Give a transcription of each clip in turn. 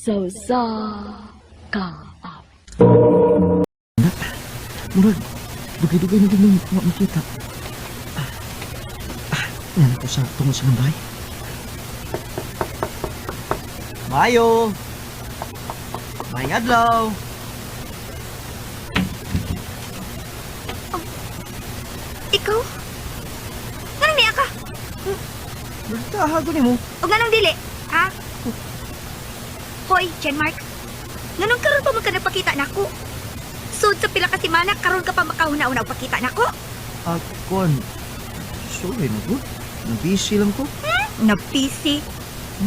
So sa kaap. Murag, dugay-dugay na din yung makita. Yan ako sa tungod sa bahay. Mayo! May adlaw! Ikaw? Ganang niya ka? Nagtahago ni mo. O ganang dili? Ha? Hoy, Jean-Marc. Ganun karon pa man ka nagpakita nako. Sud sa pila ka semana karon ka pa makahuna-una og pakita nako. Kon, sorry na po. Nabisi lang ko. Na busy.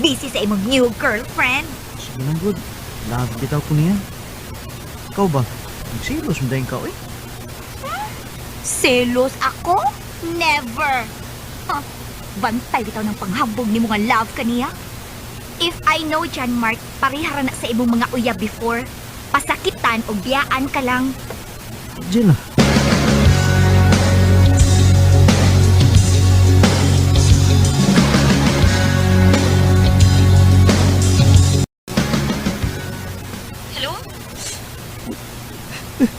Busy sa imong new girlfriend. Sige lang good. Love bitaw ko niya. Ikaw ba? Nagsilos mo dahil ka eh. Selos ako? Never. Huh. Bantay bitaw ng panghambog ni mga love kaniya. If I know, Jean-Marc, parihara na sa imong mga uyab before. Pasakitan o biyaan ka lang. Diyan na. Hello?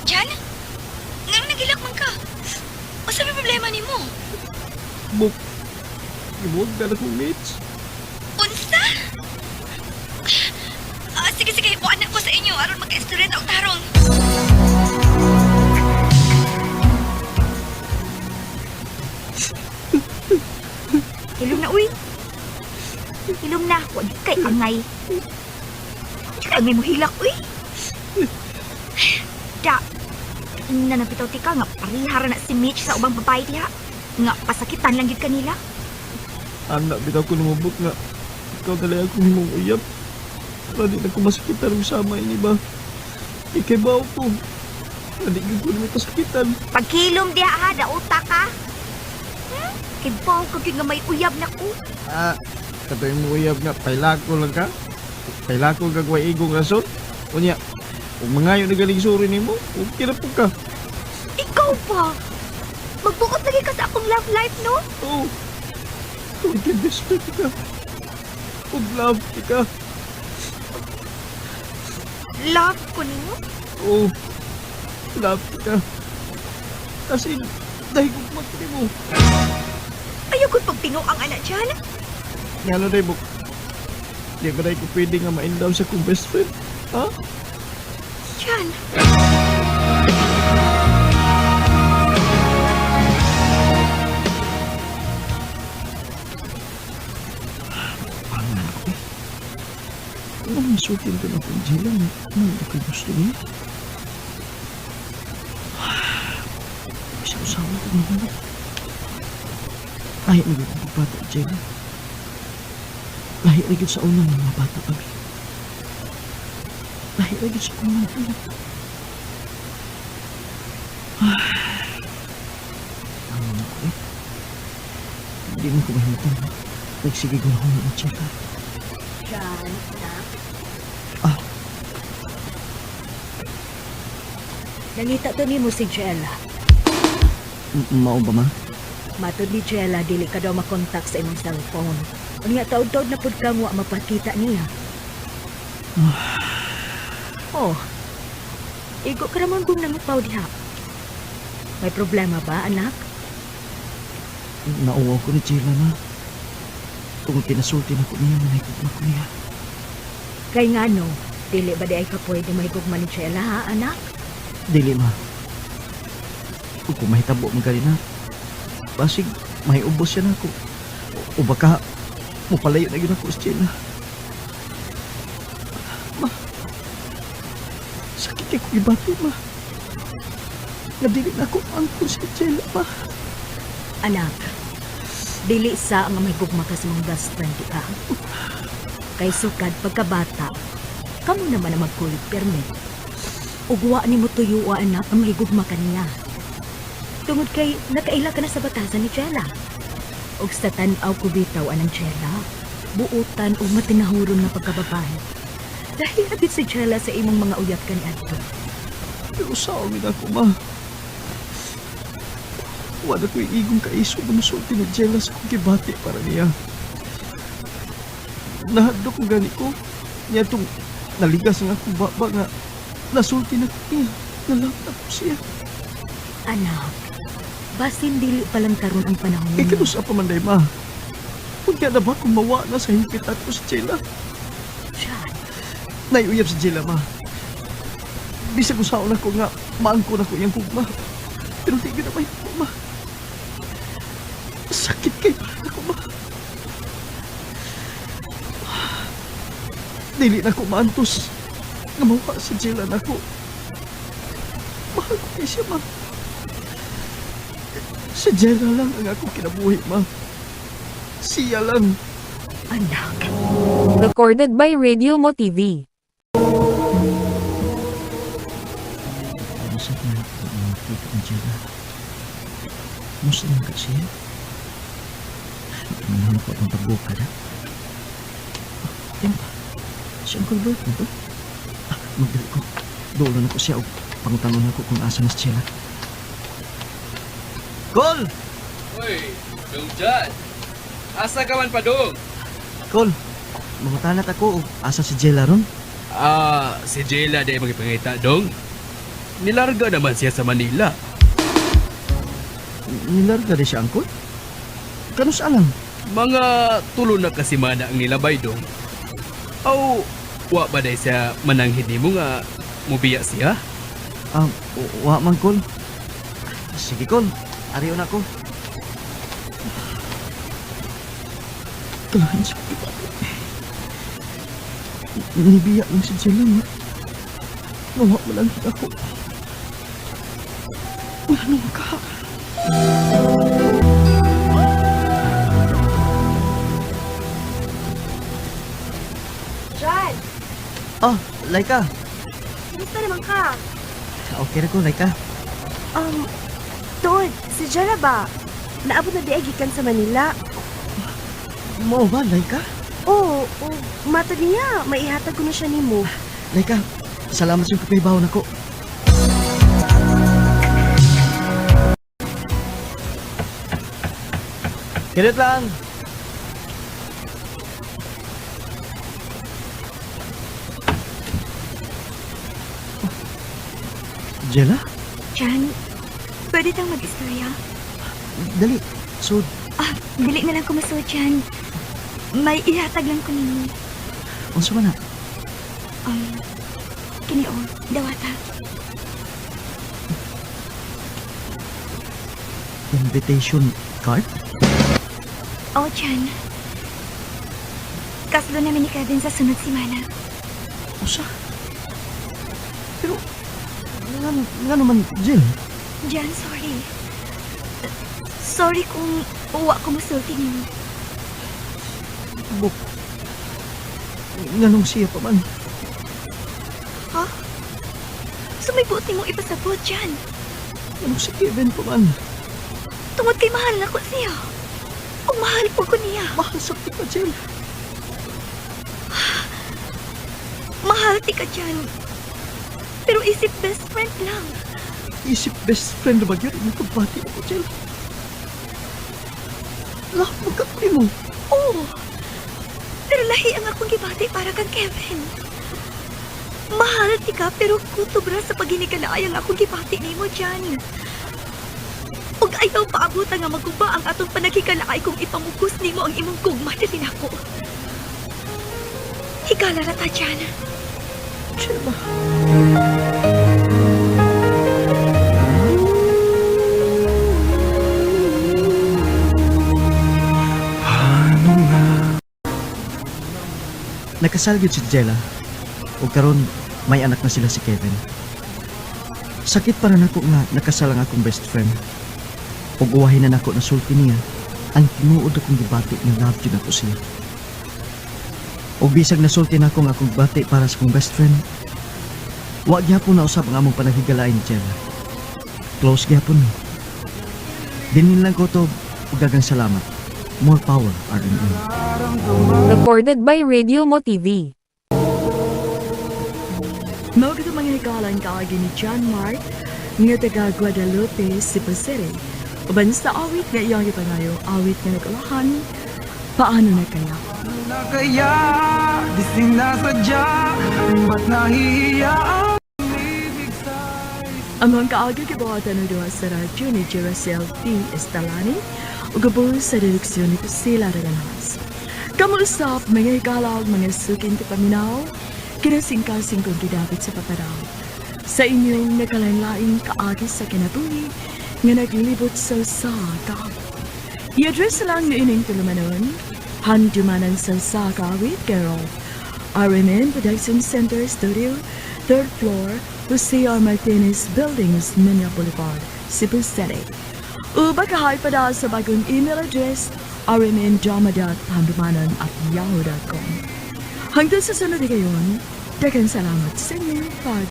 Jan? Nga nagilak man ka? O sabi problema ni mo? Buk. Ibuog na lang kong mates. Unsa? Sige, buwan na ko sa inyo aron magka-student og tarong. Hilom na, uy. Hilom na. Huwag kay angay. Kaya angay mo hilak, uy. Da. Nanapitaw ti ka nga parihara na si Mitch sa ubang babae diha. Nga pasakitan lang yun kanila. Anak, bitaw ko lumubok nga. Ikaw talaga akong himong uyab. Para di na ko masakitan ang sama ini ba? Ikay ba ako? Nadigig ko naman kasakitan. Paghilom diha ha, dauta ka. Kibaw ka nga may uyab na ko. Katoy mo uyab nga, pailako lang ka? Pailako gagaway igong rason? Kunya, kung mangayo na galing suri ni mo, okay na po ka. Ikaw pa? Magbukod lagi ka sa akong love life, no? Oo. Kung i-respect ka. Kung love ka. Love ko nimo? Oo. Love ka. Kasi, dahil kong matri mo. Ayaw ko pagtino ang anak dyan. Nga na, Bok. Di ba dahil ko pwede nga ma-indown sa kong best friend? Ha? Dyan. Pangan ako eh. Ano masukin ko na kung Jela na ano ko gusto niya? Isa usawa ko naman. Lahi na gawin ko bata, Jela. Lahi na gawin sa unang mga bata kami. Lahi na gawin sa unang anak. Pangan ako eh. Hindi mo ko mahimutan. Nagsige ko ako ng Jela. Jan, na. Nangita to ni mo si Jella. Mao ba, ma? Matod ni Jella, dili ka daw makontak sa imong cellphone. Unya taod-taod na pud kang wa mapakita niya. Oh. Igo ka naman kung nangupaw diha. May problema ba, anak? Nauwaw ko ni Jela na. Kung pinasulti na ko niya, manahigugma ko niya. Kay nga no, dili ba di ay ka pwede mahigugma ni Jella, ha, anak? Dili, ma. Kung mahitabo mo gali na, basig, may ubos siya na ako. O baka, mupalayo na yun ako sa Jela. Ma, sakit ko ibati, ma. Nadili na ako angkol sa Jela, ma. Anak, dili sa ang may gugma ka sa mong best friend ka. Kay sukad pagkabata, kamo naman na magkulit permit. Ugwa ni mo tuyuwa anak ang may gugma ka niya. Tungod kay nakaila ka na sa batasan ni Jella. Og sa tanaw ko bitaw anang Jella, buutan o matinahuron na pagkababae. Dahil abit si Jella sa imong mga uyat ka ni Adto. Pero saan ako, ma? Wala ko igong kaiso manusulti ni Jella sa kong kibati para niya. Nahadlo ko gani ko. Niya itong naligas ang akong baba nga nasulti na ko niya. Nalangta ko siya. Anak, basin dili pa lang karon ang panahon. Ikalusa pa man day ma. Kaya na ba kung mawa na sa hingpit at ko si Jela? Jan, Naiuyab si Jela ma. Bisag usaon ako nga maangko na ko iyang kugma. Pero di na may ko ma. Sakit kay ako ma. Dili na ko maantos. Nga mawa si Jela na ko. Mahal ko kay siya ma. Si Jela lang ang akong kinabuhi ma. Siya lang. anak. Recorded by Radio Mo TV. Masak na ako ang nakita ng Jela. Musta lang ka siya? Manahan ko ang pagbuka na. Yan ba? Si Uncle Bert na to? Magdali ko. Doon na ko siya o pangutangon ako kung asa na si Jela. Col! Hoy, dong dyan. Asa ka man pa dong? Col! Mangutanat ako o asa si Jela ron? Si Jela day magipangita dong. Nilarga naman siya sa Manila. Nilarga din siya, Uncle? Kanus alam? Mga tulo na kasi mana ang nilabay dong. Aw, wa ba day siya mananghid mo nga mubiya siya? Wa man, Col. Sige, Col. Ariyo na ko. Kalahin siya. Nibiya lang si Jela nga. Nawa mo lang ako. Ano ka? John, Oh, Laika. kumusta naman ka? Okay na ko, Laika. Tod, si Jara ba? Naabot na diagikan sa Manila. Mo ba, Laika? Oo, mata niya, maihatag ko na siya ni mo. Laika, salamat sa kapibaw na ko. Kilit lang. Jela? Jan, pwede tang mag-istorya? Dali. So, Dili na lang ko masod, Jan. May ihatag lang ko ninyo. unsa man na? Kini o, dawata. Invitation card? O, Jan. Kaslo namin ni Kevin sa sunod simana. Usa? Pero, nga naman, Jill. Jan, sorry. Sorry kung uwa ko masulti niyo. Buk. Nga nung siya pa man. Ha? Sumibuti mong ipasabot, Jan. Nga nung si Kevin pa man. Tungod kay mahal na ko siya. Kung mahal po ko niya. Mahal sa kita, Jill. Mahal ti ka, Jan. Pero isip best friend lang. Isip best friend na ba yun? Nagpabati ako, Jill. Lahat magkakuli mo. Oo. Pero lahi ang akong gibati para kang Kevin. Mahal ti ka pero kutubra sa paghinikalaay ang akong gibati nimo, Jan. Ug ayaw paabot nga maguba ang atong panagkikalaay kung ipamugos nimo ang imong gugma dili nako. Higala ra ta, Jan. Jill. Nakasal gyud si Jella. O karon may anak na sila si Kevin. Sakit para nako nga nakasal ang akong best friend. Ug uwahin na nako na sulti niya ang tinuod akong gibati nga love gyud ako siya. Ug bisag nasulti nako nga akong bati para sa akong best friend. Wa gyapon na usab ang among panaghigalain ni Jella. Close gyapon ni. Dinin lang ko to ug daghang salamat. More power, RNN. Recorded by Radio Mo TV. Mga mga hikalan kaagi ni John Mark nga taga Guadalupe, Cebu City. Uban sa awit nga iyang ipangayo, awit nga nagalahan, Paano na kaya? Na kaya, di sinasadya, ba't nahihiya ang ibig sa'y Ang mga kaaga kibuhatan ng duha sa radyo ni Jeracel T. Estalani o gabos sa reduksyon ni Priscilla Regalas. Kamusta mga ikalaw mga suking kapaminaw, kinasingkasing kong gidapit sa paparaw. Sa inyong nakalanlaing kaagi sa kinabuhi nga naglibot sa saka. I-address lang ni ining tulumanon, handumanan sa saka with Carol. RMN Production Center Studio, 3rd floor, Jose R. Martinez Buildings, Minya Boulevard, Cebu City. Ubakahay pa daw sa bagong email address, rmndrama.handumanan@yahoo.com. Hanggang sa sunod na gayon, daghang salamat sa inyong pag-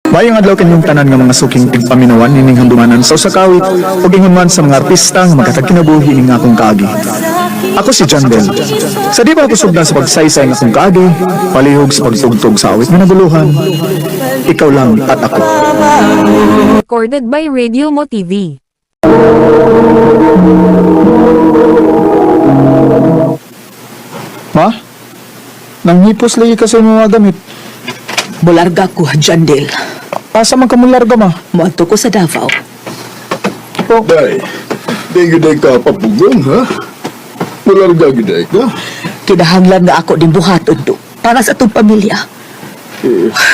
Mayong adlaw kanyang tanan nga mga suking tigpaminawan nining handumanan sa usakawit ug ingon man sa mga artista nga makatagkinabuhi ning akong kaagi. Ako si John Bell. Sa di ba ako sugdan sa pagsaysay nga akong kaagi, palihog sa pagtugtog sa awit nga naguluhan. Ikaw lang at ako. Recorded by Radio Mo TV. Ma? Nanghipos lagi kasi mga gamit. Bularga ko, Jandel. Asa man ka mo larga, ma? Muadto ko sa Davao. Day, di gede ka papugong, ha? Malarga gede ka? Kinahanglan nga ako din buhaton do para sa atong pamilya.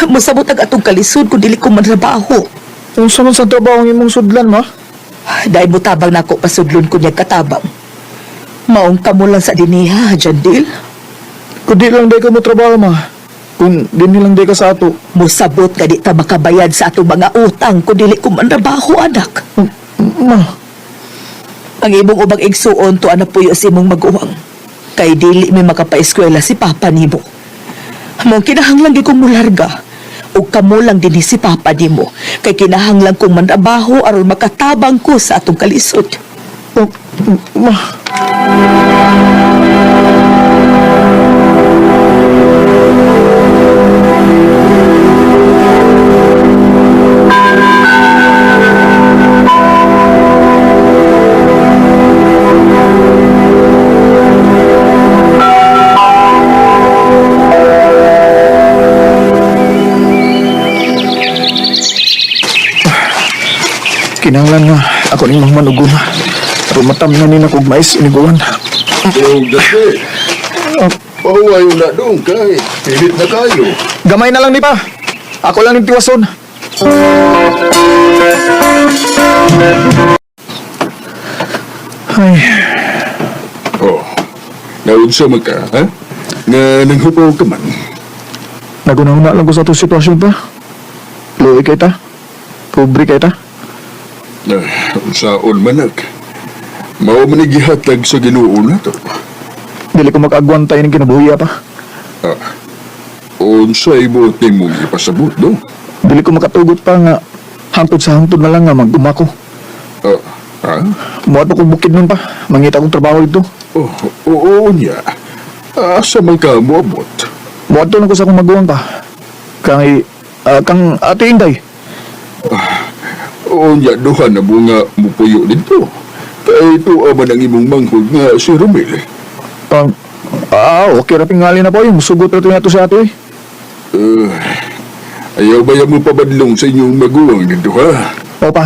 Masabot ang atong kalisod kung dili ko manrabaho. Kung saan sa trabaho ang imong sudlan, ma? Dahil mutabang na ako pasudlon ko niya katabang. Maong kamo lang sa diniha, Jandel. Kung di lang day ka mo trabaho, ma. Kung di nilang day ka sa ato. Musabot nga di ta makabayad sa atong mga utang kung dili ko manrabaho, anak. Ma, Ang imong ubang igsuon to ana puyo sa imong maguwang. Kay dili mi makapaeskwela si papa nimo. Mong kinahanglan gyud kong mularga. Ug kamo lang dinhi si papa nimo. Kay kinahanglan kong manrabaho aron makatabang ko sa atong kalisod. ma. Kinahanglan nga ako ning manugon. Pero matam nga ni nakog mais iniguan. Yung dati, pahuwayo na doon kay. Pilit na kayo. Gamay na lang ni pa. Ako lang nagtiwason. Ay, Oh, naunsa man ka, ha? Nga nanghupaw ka man. nagunahuna lang ko sa itong sitwasyon pa. Luwi kay ta. Pobre kay ta. Unsaon manak. Mao man gihatag sa Ginoo na to. Dili ko makaagwantay ng kinabuhiya pa. Ah, unsay buti mo ipasabot do? Dili ko makatugot pa nga hangtod sa hangtod na lang nga magdumako. Ah, ha? Muat pa kong bukid nun pa. Mangita kong trabaho dito. Oh, oo niya. Asa man ka moabot? Muat to na ko sa akong maguwang pa. Kang ate Inday. Oo niya, duha na mo nga mupuyo dito. Kaya ito man ang imong manghod nga si Romel. Okay na tingali na po yung sugot na ito na ito sa ate. Ayaw ba mo pabadlong sa inyong maguwang dito, ha? Opa.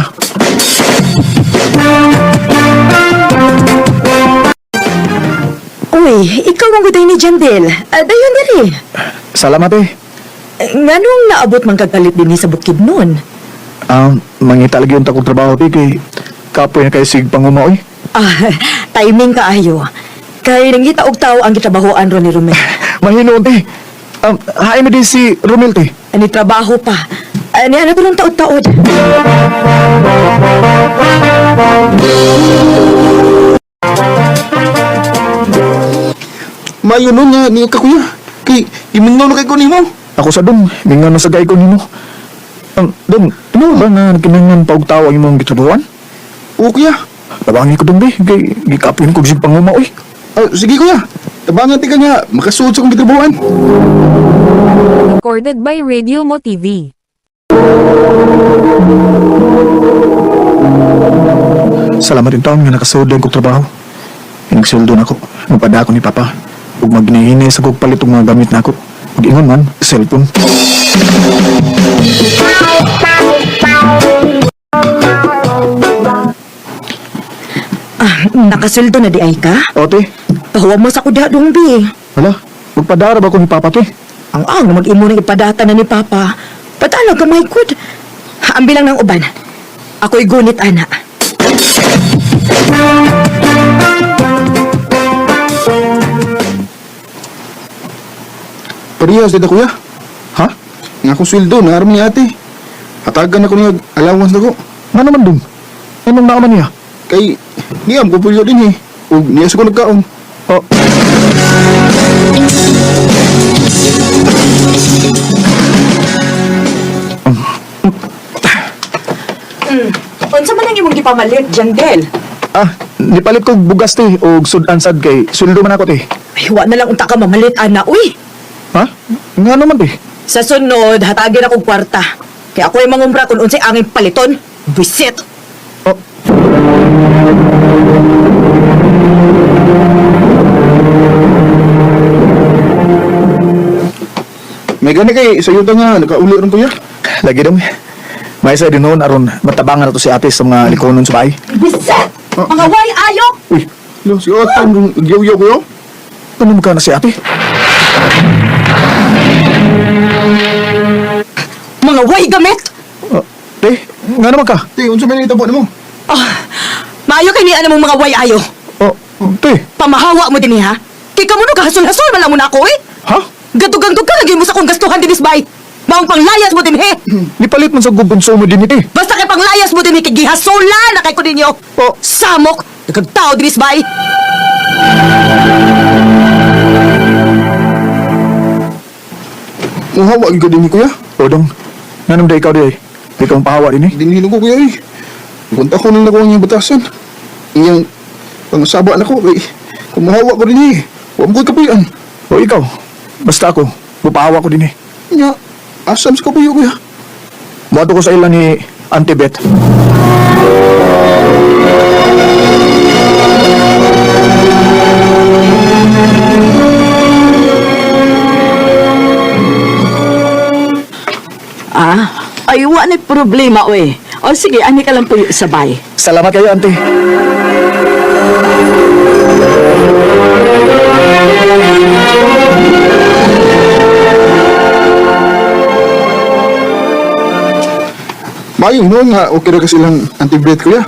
Uy, ikaw ang guday ni Jandel. Dayon diri. Salamat eh. Nganong naabot man kagalit din sa bukid nun? Mangita lagi yung takong trabaho ti kay kapoy na kay sig pangumaoy. Timing kaayo. Kay nangita og tao ang gitrabahoan ron ni Romel. Mahinoon eh. Hain mo din si Romel te. Ani trabaho pa. Ani ano ba ng taod-taod? Mayo nun nga, ni kakuya. Kay, imingaw na kay ko nimo. Ako sa dong, mingan na sa gay ko nimo. Dong, ano ba na kinangan pa og tao ang imong gitrabahoan? Oo, kuya. Tabangi ko dong be, kay gikapoy na kog sig pangumaoy. Sige, kuya. Tabangan ti ka nga, makasuod sa kong gitrabuhan. Recorded by Radio Mo TV. Salamat din taon nga nakasuod lang kog trabaho. Nagsuldo na ako. mapada ako ni Papa. Ug maghinay sa kog palit og mga gamit nako. Ug ingon man, cellphone. Nakasuldo na di ay ka? Ote, Pahuwa mo sa kuda dong, bi. hala, magpadara ba ko ni Papa te? Ang na mag-imo ng ipadata na ni Papa. Patalo ka, my good. Ambilang ng uban. Ako'y gunit, ana. Parehas dito kuya. Ha? Nga akong sweldo, naaram ni ate. Hatagan ako niya allowance na ko. Nga naman dong? Anong naaman niya? Kay, niyam ko pulyo din eh. O niya sa ko nagkaon. Oh, Unsa man ang imong gipamalit, Jandel? nipalit ko bugas te o sudan sad kay sweldo man ako te. Ay, wa na lang unta ka mamalit, ana. Uy! Ha? Nga naman te. Sa sunod, hatagin akong kwarta. Kaya ako'y mangumbra kung unsay angin paliton. Visit! Oh, May gani kay sa yuta nga, nakauli rin kuya. lagi dong. May sa din noon aron matabangan na to si ate sa mga likonon sa bahay. Visit! Mga way ayo! Uy, lo, si Otong, yaw-yaw kuya. Ano magka na si ate? Mga way gamit! Te, nga naman ka? Te, unsa man itabo nimo? Maayo kay ni mong mga way ayo. Oh, te. Pamahawa mo din ha? Kay kamo no kahasol-hasol man lang mo na ako eh. Ha? Gatugantog ka lagi mo sa kong gastuhan din isbay. Maong panglayas mo din he. Nipalit man sa gubunso mo din ite. Basta kay panglayas mo din he kay gihasola na kay ko ninyo. Oh. Samok! Nagkagtao din isbay. Muhawa ka din ni kuya. O dong, nga naman da ikaw di ay. Ikaw ang pahawa din eh. Dinilong ko kuya eh. Kunta ko nang nakuha niyang batasan. Iyang pangasaba na ko kay kumuhawa ko din eh. Huwag mo ko'y kapuyan. O ikaw, basta ako, bupahawa ko din eh. Nya, asam sa kapuyo kuya. Buhato ko sa ilan ni Auntie Beth. Ay, wa na problema, we. O sige, ani ka lang po sabay. Salamat kayo, Auntie. Mayong noon nga, okay na kasi lang anti-breath kuya.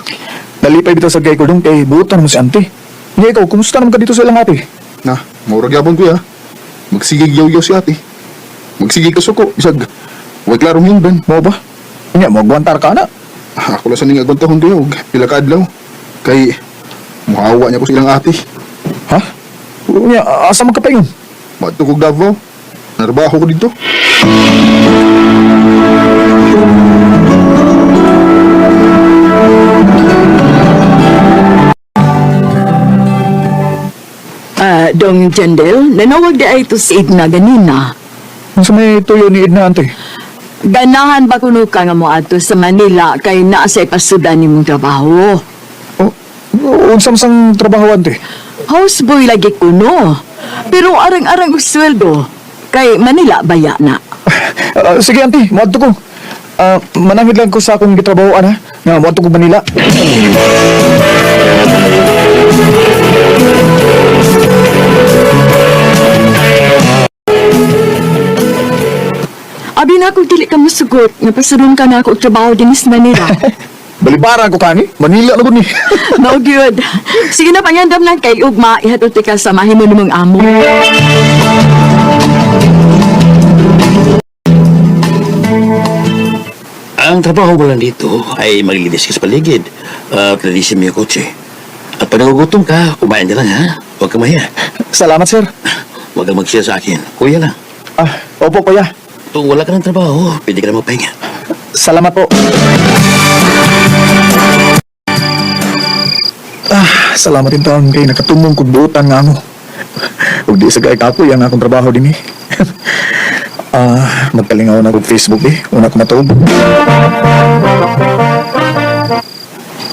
Nalipay bitaw sa gay ko dong kay buutan mo si Auntie. Nga ikaw, kumusta naman ka dito sa ilang ate? Na, maurag yabon kuya. Magsigig yaw-yaw si ate. Magsigig ka suko, bisag. Huwag klarong hinban. Mo ba? Nga, magwantar ka na. Ako lang sa ning agwantahon kuya, huwag pila ka adlaw. Kay, muhawa niya ko silang ate. Ha? Nga, asa man ka pa yun? Matukog Davao. Narbaho ko dito. Dong Jandel, nanawag di ay to si Edna ganina. Sa may tuyo ni Edna, Auntie. Ganahan ba kuno ka nga mo ato sa Manila kay naa sa ipasudan ni mong trabaho? Unsam-sang trabaho, Auntie. Houseboy lagi kuno. Pero arang-arang og sweldo. Kay Manila baya na. Sige, Auntie, maadto ko. Manangid lang ko sa akong gitrabahoan, ha? Nga, maadto ko Manila. Abi na ako dili ka masugot. Napasulong ka na ako og trabaho din sa Manila. Balibaran ko kani, Manila na ko ni. No good. Sige na pangandam lang kay ugma ihatod ka sa mahimo nimong amo. Ang trabaho mo lang dito ay maglilinis ka sa paligid at linisin mo yung kotse. At pag nagugutom ka, kumain ka lang ha. Huwag kang mahiya. Salamat, sir. Huwag kang mag-share sa akin. Kuya lang. Opo, kuya. Kung wala ka ng trabaho, pwede ka na magpahinga. Salamat po. Salamat din taon kay nakatumong kong buutan nga mo. Huwag di sa gaya kapoy ang akong trabaho din eh. Magkalingaw na akong Facebook eh. Una ko matuog.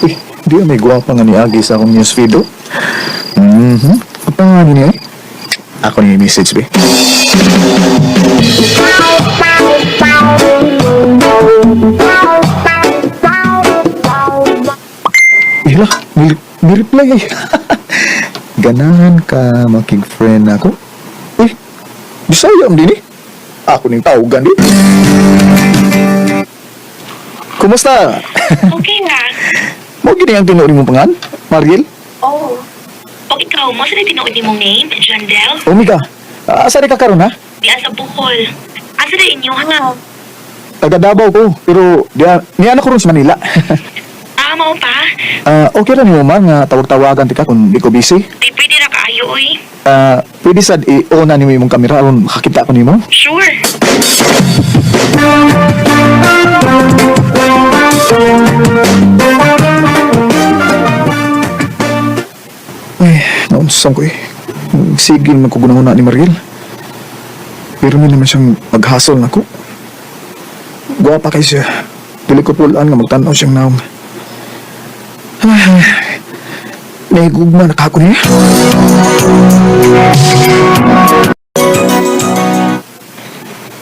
Uy, di may guwapa nga ni Agi sa akong newsfeed oh. Apa ni eh? Ako ni message be. Ila, ni-reply eh. Ganahan ka makig-friend ako? Eh, bisaya ang din eh. Ako ning tawgan di. Kumusta? Okay na. Mo gini ang tinuod mong pangan, Mariel? Oh. O ikaw, mo sa tinuod ni mong name, Jandel? Omika, asa di ka karon ha? Di sa Bukol. Asa na inyo, ha? Taga Davao ko, pero niya ko ron sa Manila. Mo pa? Okay ra niyo man nga tawag-tawagan ti ka kung di ko busy. Di pwede na kaayo, oy. Pwede sad i-on na nimo imong kamera aron makakita ko nimo. Sure. Ay, naunsang ko eh. Sigil man ko gunahuna ni Mariel. Pero may naman siyang maghasol na ko. Guwapa kay siya. Dili ko pulaan nga magtanaw siyang naong. Ay, nahigugma na kako niya.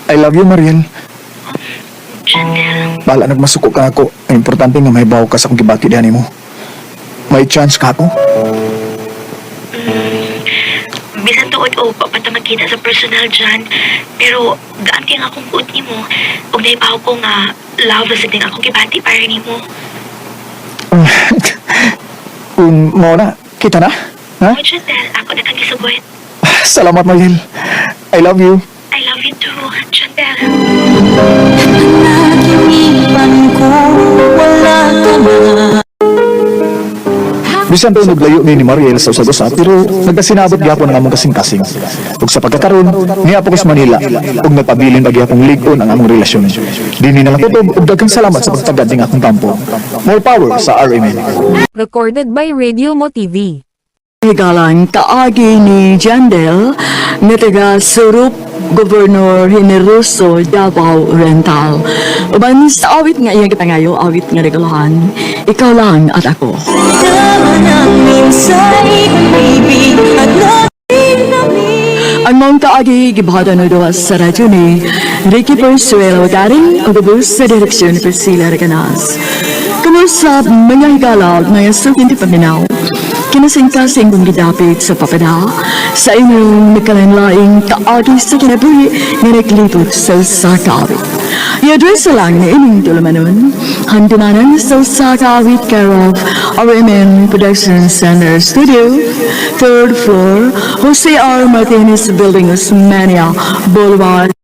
I love you, Mariel. Jandel. Bala nagmasuko ka ako. Ang importante nga may bawo ka sa akong gibati diyan mo. May chance ka ako. Bisan tuod o papata magkita sa personal dyan. Pero gaan kaya nga akong buot ni mo. Huwag naipaw ko nga love sa din akong gibati para ni mo. Kung mo na, kita na? Ha? Oh, Jandel, ako na kang gisugod. Salamat, Mariel. I love you. I love you too, Jandel. Bisan tayo naglayo ni Mariel sa usag-usap, pero nagkasinabot gyapon ang among kasing-kasing. Ug sa pagkakaroon, niya po ko sa Manila, ug nagpabilin ba gyapong ligon ang among relasyon. Dini na lang kutob ug daghang salamat sa pagtagad ning akong tampo. More power sa RMN. Recorded by Radio Mo TV. Higalan kaagi ni Jandel na taga Surup, Gobernador Generoso, Davao Oriental. Uban sa awit nga iyang kitangayo, awit nga regalahan, ikaw lang at ako. Ang mga kaagi gibahada na doon sa radyo ni Ricky Persuelo daring ububus sa direksyon ni Priscilla Reganas. Kamusta mga higalag na yung sukin di paminaw? Kinasing-kasing kong gidapit sa papada sa inyong nakalanlaing kaagi sa kinabuhi na naglibot sa sakawit. I-address lang na inyong tulamanon, handumanan sa sakawit care of RMN Production Center Studio, 3rd floor, Jose R. Martinez Building, Osmania Boulevard.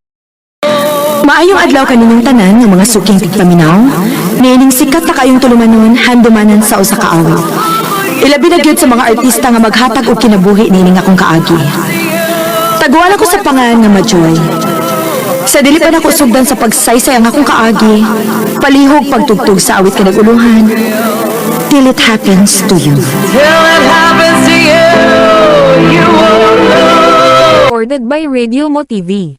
Maayong adlaw kaninyong tanan ng mga suking tigpaminaw. Niining sikat na kayong tulumanon, handumanan sa usa ka awit. Ilabi na gyud sa mga artista nga maghatag og kinabuhi nining akong kaagi. Taguan ako sa pangalan nga Majoy. Sa dili pa nako sugdan sa pagsaysay ang akong kaagi, palihog pagtugtog sa awit kinaguluhan. Till it happens to you. Recorded by Radio Mo TV.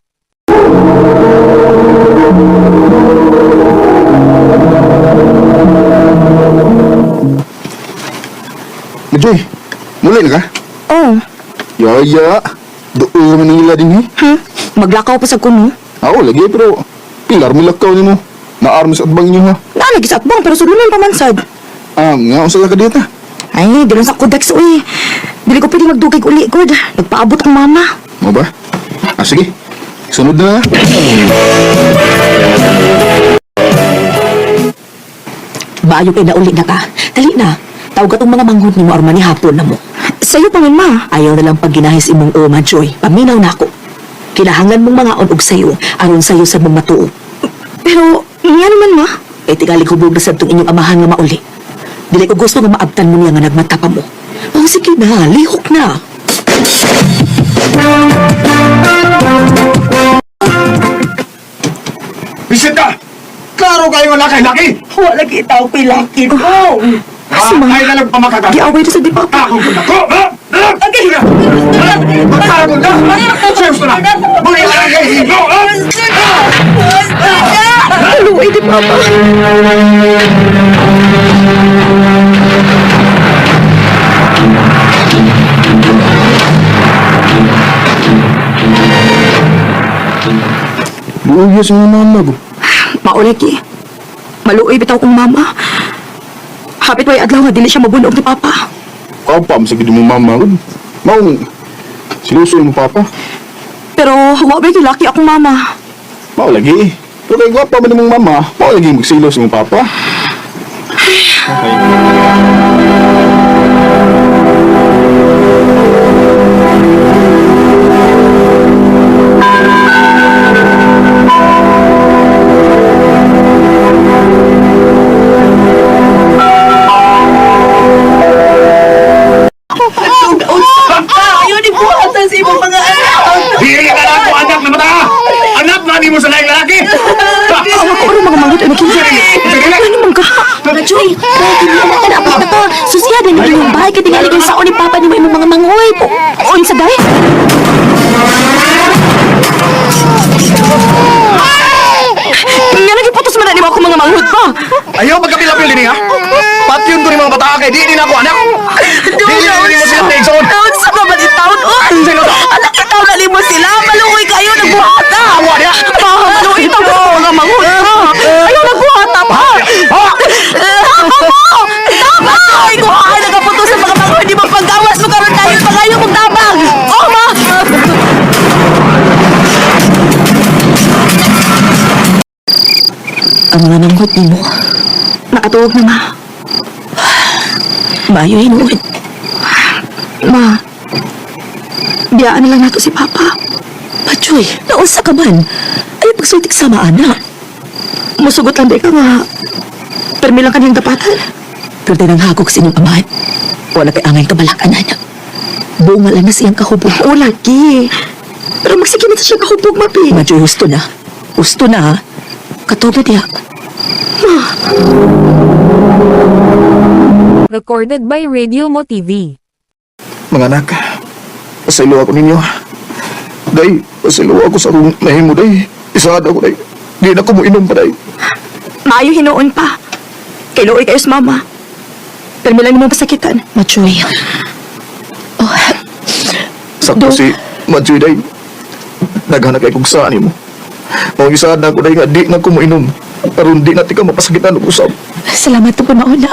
Majoy, mulai na ka? Oh, Ya, doon naman nila din eh. maglakaw pa sa kuno. Oo, lagi pero pilar milakaw ni mo. Naarmo sa atbang niyo ha. Nalagi sa atbang pero sulunan pa man sad. Nga usa ka dito. Ay, dili sa kodex uy. Dili ko pwede magdugay uli kod. Nagpaabot ang mama. Mo ba? Sige. Sunod na. Baayo kay nauli na ka. Dali na. Tawag atong mga manghod ni mo arma ni hapon na mo. Sa'yo pa man ma. Ayaw na lang pagginahis imong oma Joy. Paminaw na ako. Kinahanglan mong mga og sa'yo aron sa'yo sa mong matuo. Pero, nga naman ma. Kay tigalig hubog na sa itong inyong amahan nga mauli. Dili ko gusto nga maabtan mo niya nga nagmata pa mo. Oh, sige na. Lihok na. Bisita! Klaro kayo nga laki-laki! Wala lagi tao pilaki ko. Ay na lang pamakagat! Giaway na sa di pa. Takong ko na ko! Sige na! Magkaragon na! Siyempre na! Mga ilagay hino! Luway di papa. Luya sa mga mama ko. Maulagi. Maluoy bitaw kong mama. Hapit way adlaw nga dili siya mabunog ni Papa. Papa, masagid mo mama ko. Maong, sinusul mo papa. Pero wa ba laki akong mama. Mao lagi. Pero kay gwapa man mong mama, mao lagi magsilos mo papa. Ayaw ni buhatan sa ibang mga anak. Dili ka na ako anak na mata! Anak na ni mo sa laing lalaki! Awa ko rin mga mangot ay makinsa. Ano mong ka? Rajoy, hindi naman ka na apa to. Susyadan na yung bahay ka tingali kang sao ni Papa ni mo imong mga mangoy po. O, sa day? Nga lagi putos man na ni mo ako mga manghut pa. Ayaw magkapil-apil din ha? Pati yun ko ni mga bata kay di din ako anak! Dili na mo sila taigsoon! Taon sa babalitawon. Anak ka taon na mo sila. Maluoy kayo. Nagbuhata. Awa niya! Maluoy ito mo mga manghut pa. Ayaw nagbuhata pa. Tama! Ay, kung ay nagaputo sa mga manghut, di mo paggawas mo karon tayo pag ayaw mong tabang. Oh, ma! Ang mga manghut ni mo. Nakatuwag na, ma. Mayo hinuwid. Ma, biyaan na lang nato si Papa. Pachoy, naunsa ka man. Ay, pagsultik sama, anak. Musugot lang di ka nga. Permi lang kaniyang dapatan. Pero din ang hagok sa inyong amahan. Wala kay angay kabalakan, anak. Bunga lang na siyang kahubog. O, lagi. Pero magsige na siya kahubog, mapi. Majoy, husto na. Husto na, ha? Katulad niya. Recorded by Radio Mo TV. Mga anak, pasaylo ako ninyo. Day, pasaylo ako sa rung nahimo, day. Isaad ako, day. Di na ko mo inom pa, day. Maayo hinuon pa. Kay Looy kayo sa mama. Pero may lang naman pasakitan. Machoy. Oh, Sakto si Madjoy, day. Naghanap kay kong saan mo. Mga isaad na ako, day, nga di na ko mo inom. Aron di natin ka mapasakitan ng usap. salamat po mauna.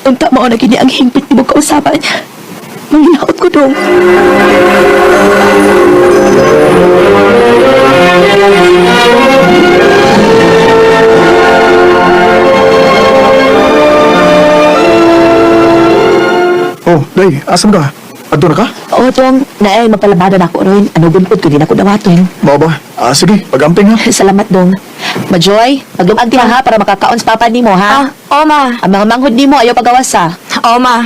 Unta mauna kini ang hingpit ni mo kausapan. Manginaot ko dong. Oh, day, asan ka? Adto na ka? Oo, Dong. Naay, mapalabada na ako rin. Ano gunpod ko din ako dawaton. Mao ba? Sige, pag-amping ha. Salamat, Dong. Majoy, maglumag ka ha para makakaon sa papa ni mo, ha? Oo, ma. Ang mga manghod ni mo, ayaw pagawas, ha? Oo, ma.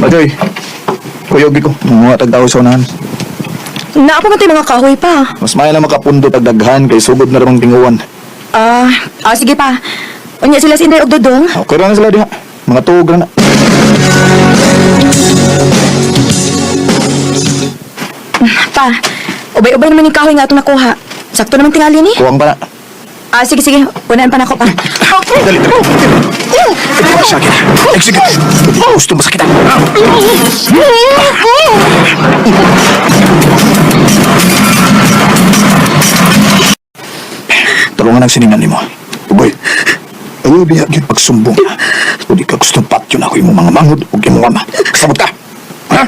Madjoy, kuyogi ko. Mga tagtao sa unahan. Naapa nga tayo mga kahoy pa. Mas maya na makapundo pagdaghan kay sugod na ramang tinguan. Sige pa. Unya sila si Inday og Dodong. Okay na sila diha. Mga tuog na. Pa, ubay-ubay naman yung kahoy nga itong nakuha. Sakto naman tingali ni. Kuwang pa na. Sige. Unahan pa na ako pa. Okay. Dali, dali. Ito ang sakit. Sige. Gusto mo sakitan. Tulungan ang siningan ni mo. Uboy, ayaw biya yung pagsumbong. Kung di ka gustong patyo na ako yung mga mangod o yung mga ama. Kasabot ka. Ha?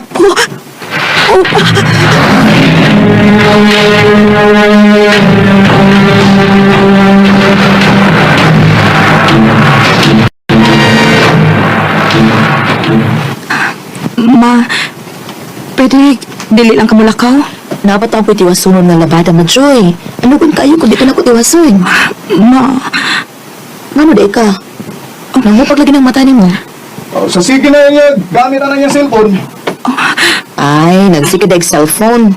Ma, pwede dili lang kamulakaw? Dapat ang pwede tiwasunod nga labada, Majoy. Ano kung kayo kung di ka na ko tiwasun? Ma, ano di ka? Nangupag lagi ng mata ni mo. Sa sige na yan, gamit na yung cellphone. Ay, nagsikid cellphone.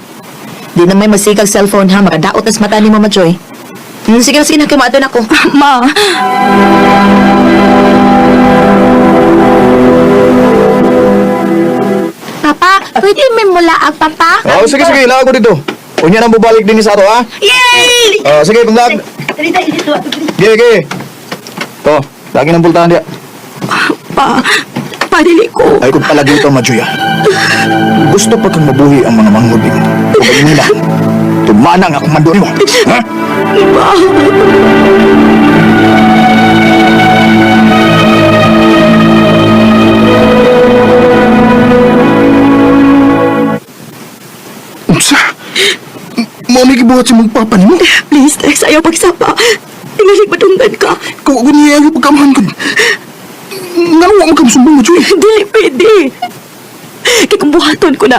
Di na may masikag cellphone ha, makadaot na sa mata ni mo, Majoy. Sige, nakimato na ako. Ma. Papa, pwede may mulaag, Papa? Sige, ilaw ko dito. Unya nang bubalik din sa ato, ha? Yay! Sige, panglag. Sige. To, lagi ng bultahan dia. Pa, dili ko. Ay kung palagi ito, Majoy, gusto pa kang mabuhi ang mga manghudin. O kayo nila, tumana ang akong mando mo. Ha? Unsa? Mo ni gibuhat si mong papa nimo? Please, Dex, ayaw pagsapa. Tingalig madunggan ka. Kung ako niya ang pagkamahan ko. Nawa mo kang sumbong, Majoy. Dili pwede. Kaya kung buhaton ko na,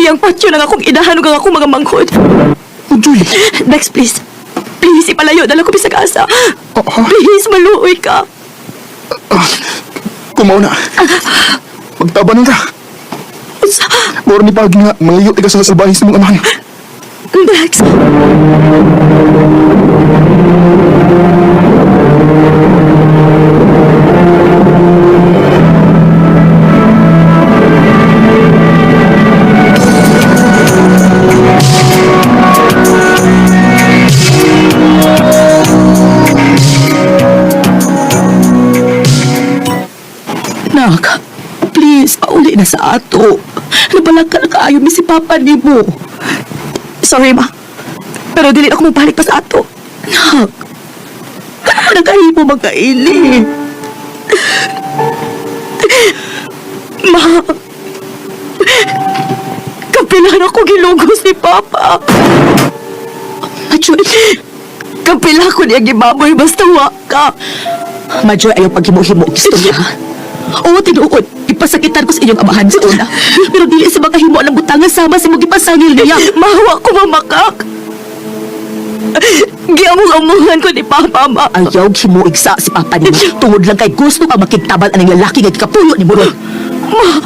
iyang patyo lang akong inahan ug ang akong mga manghod. Majoy. Dex, please. Please, ipalayo na lang ko bisag asa. Please, maluoy ka. Kumaw na. Magtaban na. Moro ni pag nga, malayo ka sa salbahis ng mga amahan. Dex. Nak, please, pauli na sa ato. Nabalag ka na kaayo mi si Papa ni mo. Sorry, ma. Pero dili ako mabalik pa sa ato. Nak, ano pa nagkahimo magkaili? Ma, kapilan ako gilugos ni Papa. Majoy, kapila ko niya gibaboy basta wa ka. Majoy, ayaw paghimo-himo gusto niya. Oo, tinuod. Ipasakitan ko sa inyong amahan sa una. Pero dili sa mga himo ng butangan sama sa mga ipasangil niya. Mahawa ko mamakak. Giamong-amungan ko ni Papa, ma. Ayaw himuig sa si Papa niyo. Tungod lang kay gusto ka makigtabal anong lalaki nga kapuyo ni Muron. Ma,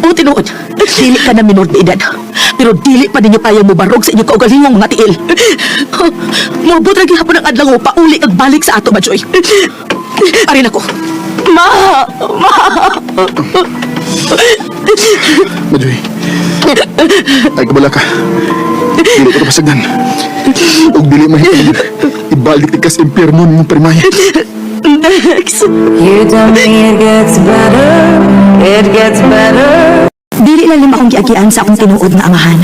oo, tinuod. Dili ka na minor de edad. Pero dili pa ninyo kaya mo barog sa inyong kaugalingong mga tiil. Mabot lagi hapon ang adlaw o pauli ang balik sa ato, Majoy. Arin ako. Ma! Ma! Majoy. Ay kabala ka. Dili ko kapasagdan. Huwag dili mahitagit. Ibalik ka sa impyerno ng primay. Dex. You tell me it gets better. It gets better. Dili lang lima akong giagian sa akong tinuod na amahan.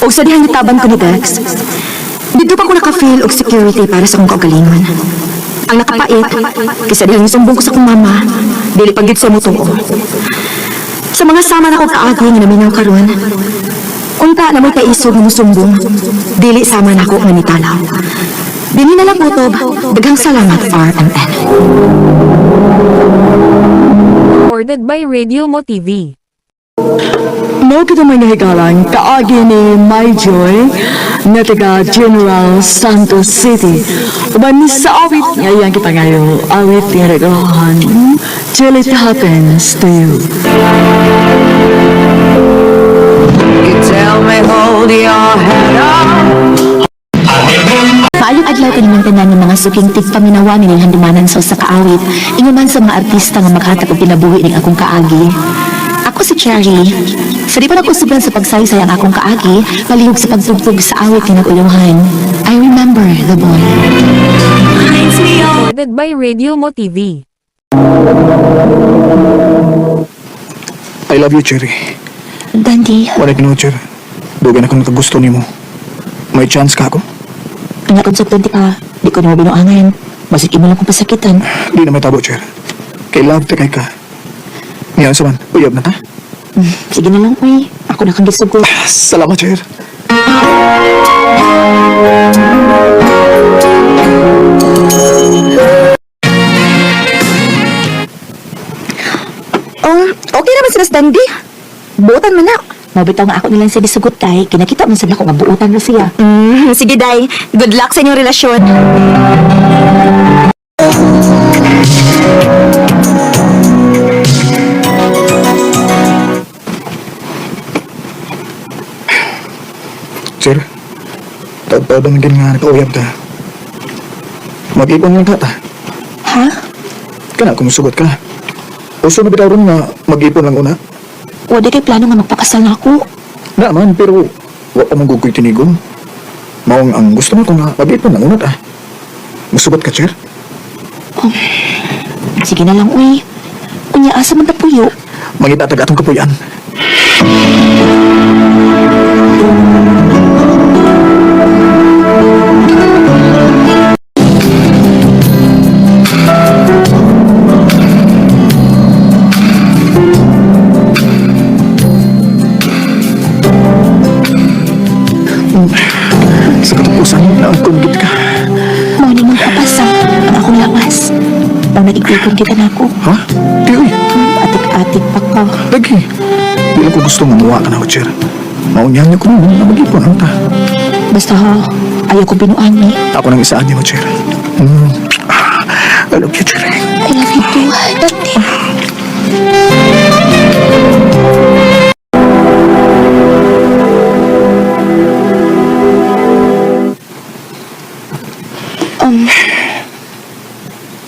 O sa dihang nitaban ko ni Dex, dito pa ko naka-feel og security para sa akong kaugalingon. Ang nakapait, kaysa dihang sumbong ko sa akong mama, dili pagit sa mutuo. Sa mga sama na ko kaagi nga naminaw karon, unta na mo'y kaisog nga musumbong, dili sama na ko nga nitalaw. Dini na lang utob, daghang salamat RMN. Recorded by Radio Mo TV. Mo kita may nahigalan, kaagi ni My Joy, na taga General Santos City. Uban sa awit ngayon kita ngayon, awit tinagahan, till it happens to you. You tell me hold your head up. Maayong adlaw kanilang tanan ng mga suking tigpaminawa nining handumanan sa usa ka awit, inguman sa mga artista nga maghatag og kinabuhi ning akong kaagi. Ako si Cherry. Sa di pa nakusublan sa pagsaysay ang akong kaagi, malihog sa pagtugtog sa awit nga nag-uluhan. I remember the boy. Recorded by Radio Mo TV. I love you, Cherry. Dandy, Wala ka Cher. Dugan ako nakagusto ni mo. May chance ka ako? ang nakonsuptante ka, di ko na binuangan. Masik imo lang kong pasakitan. Di na may tabo, Cher. Kay love te kay ka. Ngayon sa man, uyab na ta? Sige na lang, uy. Ako na kang gisugod. Salamat, Cher. Oh, okay naman sila sa Dandy. Buutan man na. Mabitaw nga ako nilang sa bisugot, tay. Kinakita mo sila ko nga buutan na siya. Sige, Day. Good luck sa inyong relasyon. Cher, taod-taod ang nga nakauyab ta. Mag-ipon lang ka ta. Ha? Kana kung sugot ka. Uso na bitaw ron nga mag-ipon lang una. Wala kay plano nga magpakasal na ako. Naman, pero wa pa magugoy tinigon. Maong ang gusto na ko nga mag-ipon lang una ta. Masugot ka, Cher? Sige na lang, uy. Unya, asa man tapuyo? Mangita taga atong kapuyan. Sa katapusan, naangkong ka. Mao ni mong kapasa ang akong lawas. Nang nag-iglikon kita na ako. Ha? Di, uy. Atik-atik pa ka. Lagi. Di lang ko gusto mamuha ka na, Roger. Maunyahan niyo ko naman na mag-ipon ang ta. Basta ha, ayaw ko binuang ni. Ako nang isaan niyo, Roger. I love you, Roger. I love you too, Dante.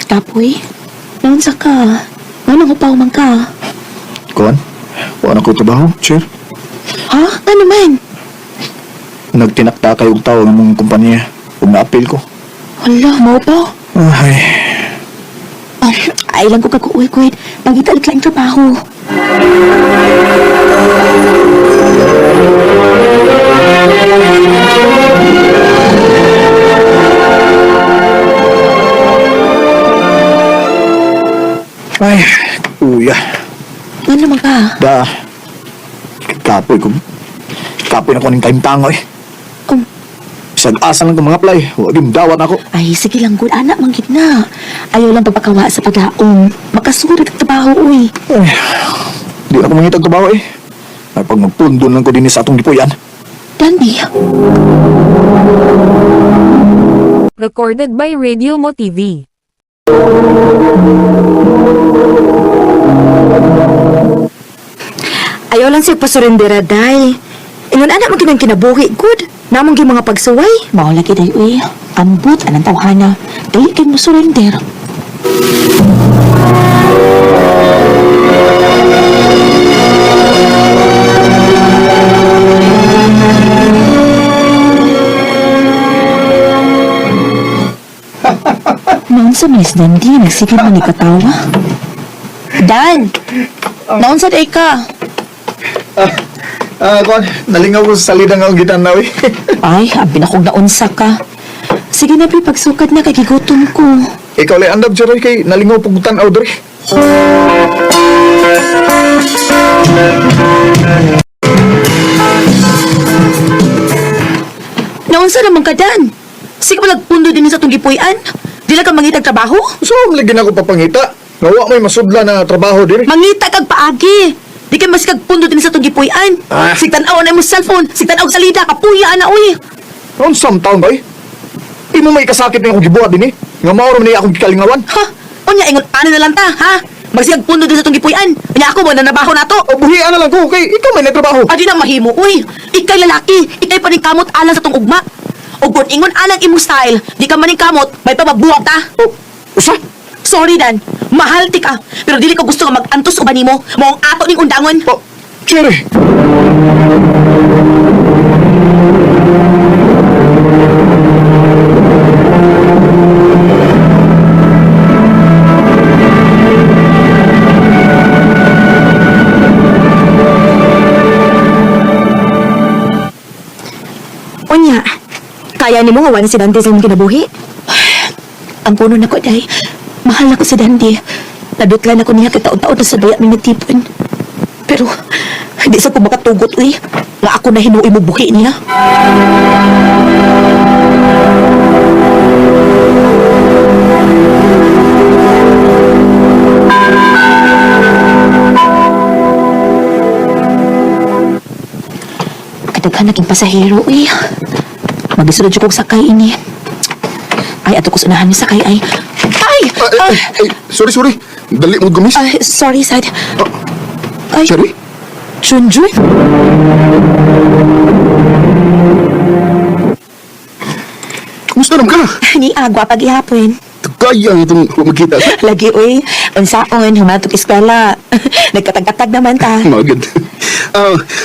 Kapoy, noon sa ka. Anong upaw man ka? Kuan? Wala ko trabaho, Roger. Ha? Ano man? Nagtinakta kayong tao ng mong kumpanya. Kung na-appeal ko. Hala, mo ba? Ay, Ay lang ko kakuuy-kuy. Pagitalit lang trabaho. ay, kuya. Ano naman ka? Kapoy ko. Kapoy na ko ng time tango eh. Sag-asa lang ko mga apply. Huwag yung dawat ako. Ay, sige lang, good anak, manggit na. Ayaw lang pagpakawa sa paglaong. Makasurit ang trabaho, uy. Ay, di na ko mangitag trabaho eh. Ay, pag magpundo lang ko din sa atong gipuyan. Dandy. Recorded by Radio Mo TV. Ayaw lang siya pasurindera, day. Ingon anak mo ginang kinabuhi, good. Namang yung mga pagsuway. Mao lagi day, uy. Ambot, anang tawhana. Dahil kayo mo surrender. Noon sa Miss Dandy, nagsigil man ikatawa. Dan! Noon sa day ka? Kuan, nalingaw ko sa salida nga ang gitanaw eh. Ay, abi na kong naunsa ka. Sige na, Pi, pagsukat na, kay gigutom ko. Ikaw lang andab, Jeroy, kay nalingaw pugutan out dre. Naunsa naman ka, Dan? Sige pa nagpundo din sa itong gipuyan. Di lang ka mangitag trabaho? So, lagi na ako papangita. Nawa may masudla na trabaho dire. Mangita kag paagi. Di kay mas kagpundo din sa itong gipuyan. Sigtanaw na mo sa cellphone. Sigtanaw sa salida. Kapuya na, uy. Noon some taon ba eh? Imo may kasakit na akong gibuhat din eh. Nga mauro man akong gikalingawan. Ha? Unya, ingon, ano na lang ta, ha? Magsigagpundo din sa itong gipuyan. Unya ako mo, nanabaho na to. O buhian na lang ko, kay ikaw may natrabaho. Adi na mahimo, uy. Ikay lalaki. Ikay paningkamot alang sa itong ugma. O kung ingon alang imong style, di ka maningkamot, may pababuhat ta. Usa? Sorry, Dan. Mahal ti ka. Pero dili ko gusto nga mag-antos uban nimo. Mo ang ato ning undangon. Cherry. Unya, kaya ni mo nga wala si Dante sa imong kinabuhi? Ang puno na ko, day. Mahal na ko si Dandy. Nadutlan ako niya kitaon-taon na sa daya may nagtipon. Pero, hindi sa ko makatugot, uy. Nga ako na hinuoy mo buhi niya. Kadaghan naging pasahero, uy. Magisunod siya kong sakay ini. Ay, ato ko sunahan ni sakay, ay. Ay! Sorry. Dali mo gumis. Ay, sorry, Sad. Ay, Cherry? Junjun? Kumusta naman ka? Ni agwa paghihapon. Kaya itong magkita. Lagi, uy. Unsaon, humatok eskwela. Nagkatag-katag naman ta. Magad.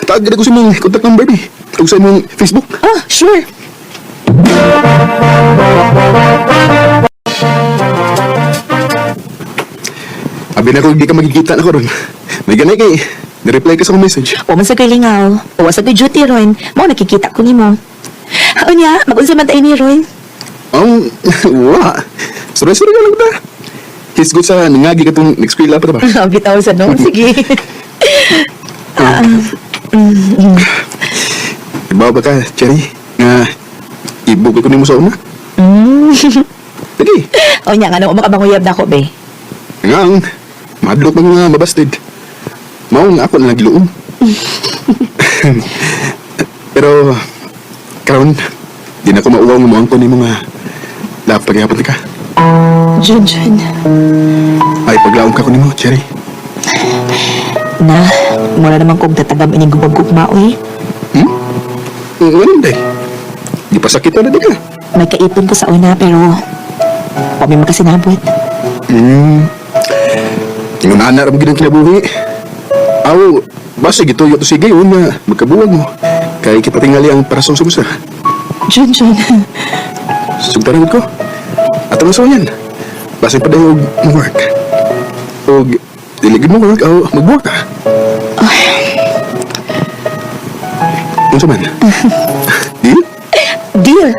Taagad ako sa mong contact number eh. Ako sa mong Facebook. Oh, sure. Abi na ko, di ka magkikita na ko ron. May ganay kay, na-reply ka sa akong message. O man sa ko'y lingaw. O sa ko'y duty, Ron. Mo nakikita ko ni mo. Unya, mag-unsa man tayo ni Ron. Wala. Sorry ka lang ba? Hisgot sa nangagi ka itong next-squila pa ba? Bitaw sa no? Sige. Ibawa ba ka, Cherry? Nga, ibukod ko ni mo sa una? Sige. O nya, nga nang umakabanguyab na ako, be. Nga, madlok mga mabastid. Mao nga ako na nagluom. Pero, karon di na ko mauwaw mo ko ni mga lapag-yapon ka. Junjun. Ay, paglaom ka ko ni mo, Cherry. Na, mula naman kong tatagam ining gubag-gugma, uy. Ganun day. Di pa sakit na di ka. May kaipon ko sa una, pero kami makasinabot. Yung nana ram ginang kinabuhi. Aw, basta gituyo to sige yun na magkabuwag mo. Kaya kita tingali ang parasong sumusa. Junjun. Sugtaran ko. At ang yan. Basta pa dayo mag-work. O diligid mo work o mag-work ka. Unsa man? Deal? Deal.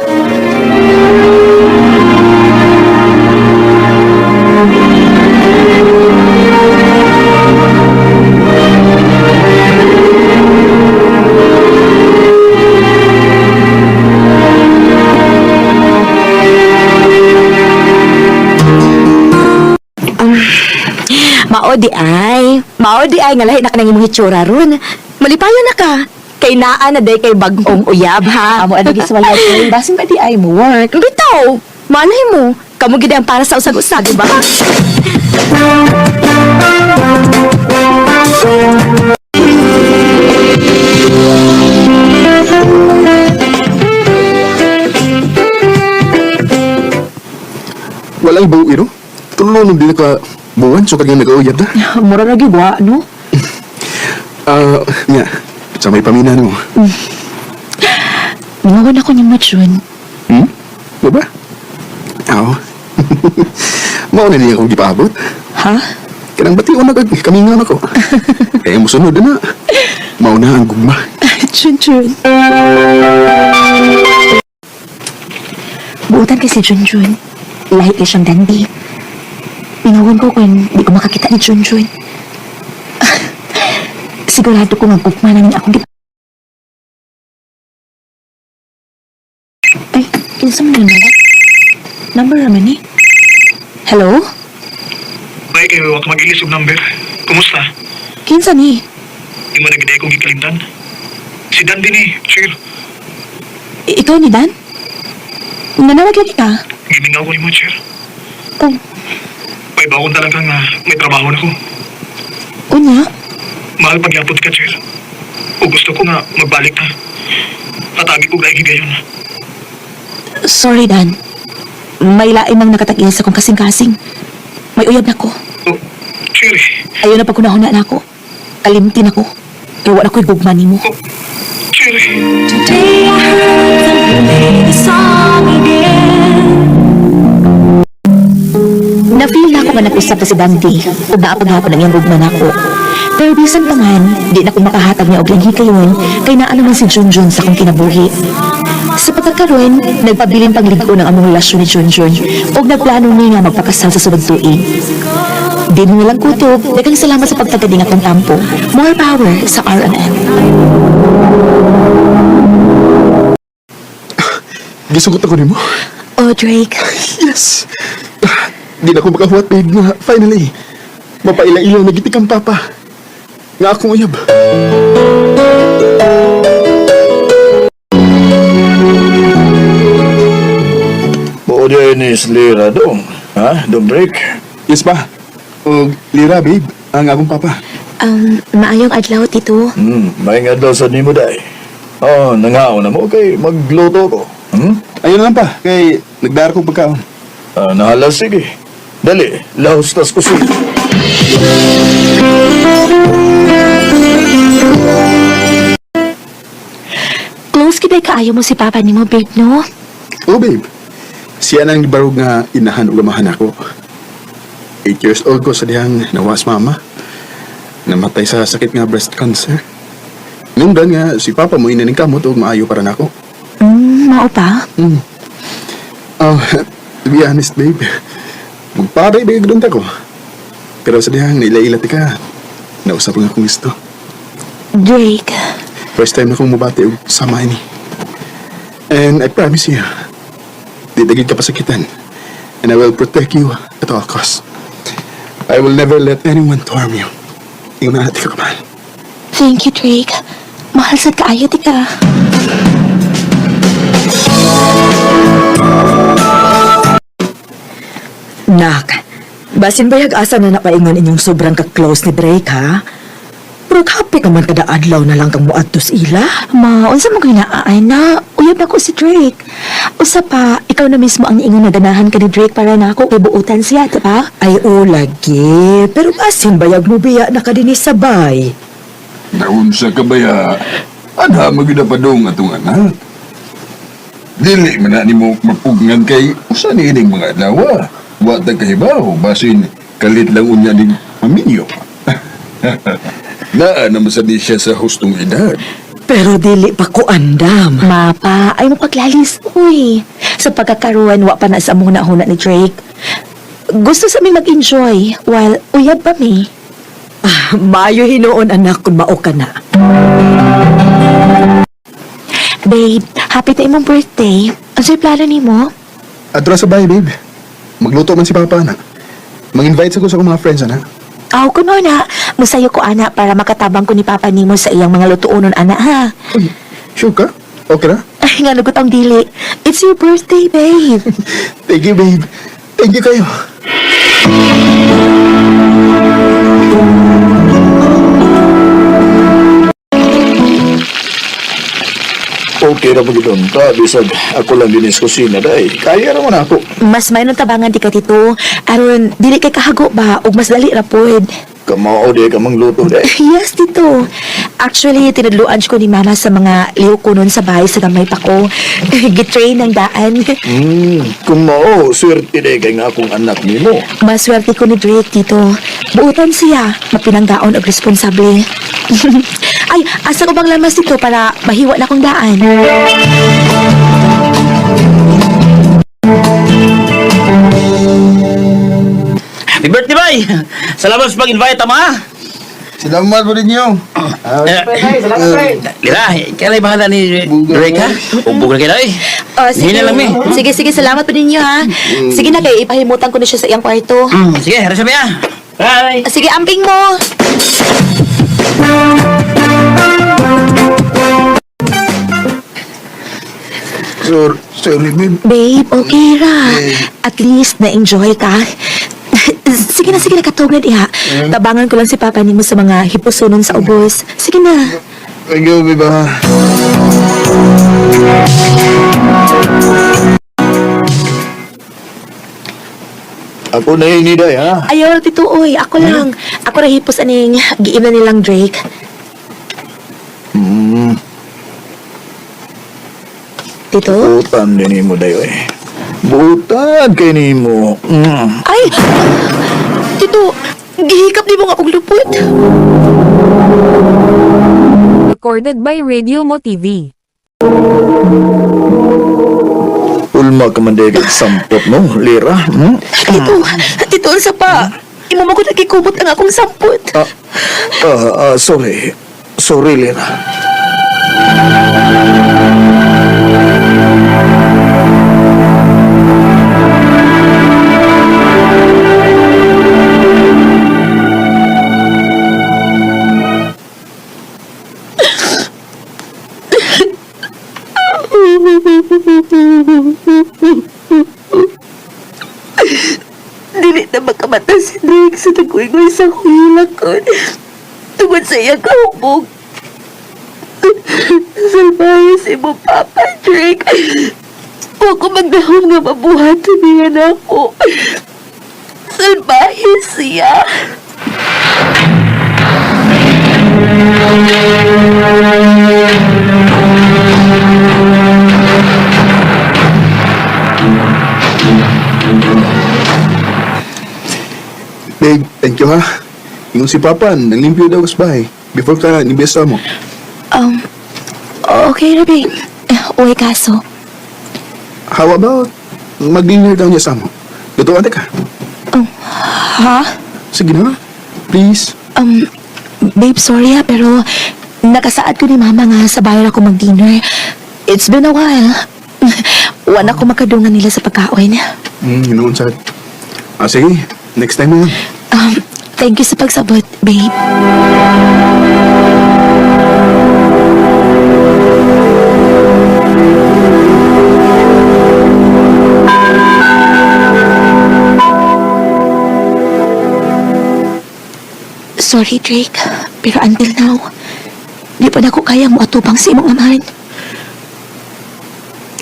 Mao di ay nga lahi na kanang imong hitsura ron. Malipayon na ka. Kay naa na day kay bagong uyab ha. Amo ano giswalay ko. Basin ba di ay mo work? Bitaw. Malay mo. Kamu gid ang para sa usag-usag, di ba? Walang buwi, no? Tulungan din ka buwan so kanya nag-uyab na. Mura lagi ba, no? Nga. Sa may paminan mo. Mingawan ako ni Machun. Mo ba? Aw. Mauna niya akong gipaabot. Ha? Kanang batiwan na kamingan ako. Kaya mo sunod na. Mauna ang gugma. Junjun. Buutan kay si Junjun. Lahi kay siyang dandi. Mingawan ko kung di ko makakita ni Junjun. Sigurado ko magpugma namin akong Ay, kinsa mo na number naman eh. Hello? Bay, kayo wak mag-ilis yung number. Kumusta? Kinsa ni? Di mo nagday kong ikalimtan. Si Dan din eh, sure. Ikaw ni Dan? Nanawag lagi ka? Gimingaw ko ni mo, sure. Oh, Bay, bakon talaga nga may trabaho na ko. unya? Mahal pagyapot ka, sure. O gusto ko nga magbalik na. Katagi ko gaya gayon. Sorry, Dan. May lain mang nakatag-iya sa kong kasing-kasing. May uyab na ko. Oh, sure. Ayaw na pagkunahon na ako. Kalimtin ako. Kaya wala ko'y gugma ni mo. Oh, sure. Today I heard them play the song again. Na-feel na ako nga nag-usap na si Dandy kung naapaghapon ang iyang gugma na ako. Pero bisan pa man, di na ko makahatag niya og langhi kayon kay naa naman si Junjun sa akong kinabuhi. Sa pagkakaroon, nagpabilin pagligo ng among relasyon ni Junjun ug nagplano niya nga magpakasal sa sunod tuig. Di mo nilang kutob, daghang salamat sa pagtagading akong tampo. More power sa R&M. Gisugot ako ni mo. Oh, Drake. Yes! Di na ko makahuat, babe, nga finally. Mapailang-ilaw na gitik ang papa. Nga akong uyab. Buo ni Lira dong. Ha? Don't break. Yes pa. O, Lira, babe, ang akong papa. Maayong adlaw, Tito. May nga daw sa nimo day. Oh, nangaon na mo kay magluto ko. Ayun lang pa, kay nagdara kong pagkaon. Nahalas, sige. Dali, lahos tas kusina. Close kita kaayo mo si Papa ni mo, babe, no? Oh, babe. Siya nang barog nga inahan o gamahan ako. 8 years old ko sa diyang nawas mama. Namatay sa sakit nga breast cancer. Nungdan nga si Papa mo inaning kamot o maayo para nako. Mao pa? Oh, to be honest, babe. Magparay ba yung ko? Pero sa diyang naila-ila ka, nausap nga akong gusto. Drake, First time na akong mabati og sama ini. And I promise you, di dagig ka pasakitan. And I will protect you at all costs. I will never let anyone to harm you. Ingon na natin ka kamahal. thank you, Drake. Mahal sad kaayo ti ka. Nak, basin bayag asa na napaingon inyong sobrang ka-close ni Drake, ha? Pero happy ka man kada adlaw na lang kang muadtos ila. Ma, unsa mo ginaay na? Uyab na ko si Drake. Usa pa, ikaw na mismo ang ingon na ganahan ka ni Drake para na ako kay buutan siya, di ba? Ay, o lagi. Pero basin bayag mo biya na ka din sabay. Naunsa ka ba ya? Ada maginapadong atong anak. Dili man na nimo mapugngan kay usa ni ining mga adawa. Wa ta kahibaw basin kalit lang unya ning maminyo. Naa naman sa di siya sa hustong edad. Pero dili pa ko andam. Mapa, ay mo paglalis, uy. Sa pagkakaruan, wa pa na sa muna-huna ni Drake. Gusto sa aming mag-enjoy, while uyab pa mi. Mayo hinuon anak kung mao ka na. Babe, happy tayo mong birthday. Ano sa'yo plano ni mo? Adra sa bahay, babe. Magluto man si Papa, anak. Mag-invite sa ko sa akong mga friends, anak. Aw, kuno na. Musayo ko, ana, para makatabang ko ni Papa Nimo sa iyang mga lutuonon, ana, ha? Sure ka? Okay na? Ay, nga lugot ang dili. It's your birthday, babe. Thank you, babe. Thank you kayo. Okay ra magidon ta, bisag ako lang din sa kusina dai. Kaya ra man ako. Mas may nung tabangan di ka dito. Aron, dili kay kahago ba? Ug mas dali ra pod. Kamao di ka mangluto dai. Yes, dito. Actually, tinadluan ko ni Mama sa mga liho ko nun sa bahay sa gamay pa ko. Gitrain ng daan. Kung mao, swerte di kay nga akong anak nimo. Maswerte ko ni Drake dito. Buutan siya, mapinanggaon og responsable. Ay, asa ko bang lamas dito para mahiwa na akong daan? Happy birthday, bay! Salamat sa pag-invite, ama! Salamat po ninyo. Lira, kailan bahala ni Drake, ha? Umbog na kayo, eh. Sige Hindi na lang, eh. Sige, salamat po ninyo, ha? Sige na, kayo, ipahimutan ko na siya sa iyang kwarto. Sige, harap siya, bye! Sige, amping mo! Sorry, babe. Babe, okay ra. At least na-enjoy ka. Sige na, katugad iha. Tabangan ko lang si Papa nimo sa mga hipusunon sa ubos. Sige na. Thank you, babe. Ako na yun, Niday, ha? Ayaw, tito, oy. Ako lang. Ako ra hipos aning giim na nilang Drake. Tito? Butan din mo, Dayo, eh. Butan kay nimo. Ay! Tito, gihikap di mo nga akong lupot. Recorded by Radio Mo TV. Ulma ka man dahil sampot mo, Lira. Tito, unsa pa? Imo mo ko nagkikubot ang akong sampot. Sorry. Sorry, Lira. Dili na makamata si Drake sa nagwingoy sa hulakon. Tungod sa iyang kahubog. Salbahe si mo, Papa Drake. Huwag ko magdahon nga mabuhato niya na ako. Salbahe siya. Babe, thank you ha. Ingon si Papa, nanglimpyo daw sa bahay. Before ka nibiyasa mo. Okay na, babe. Uy, kaso. How about mag-dinner daw niya sa mo? Lutuan ka. Ha? Sige na. Please. Babe, sorry ha, pero nakasaad ko ni Mama nga sa bayan ako mag-dinner. It's been a while. Wala ko makadungan nila sa pagkaon. Noon sad. Sige. Next time na yan. Thank you sa pagsabot, babe. Sorry, Drake. Pero until now, di pa na ko kaya mo atubang sa imong amahan.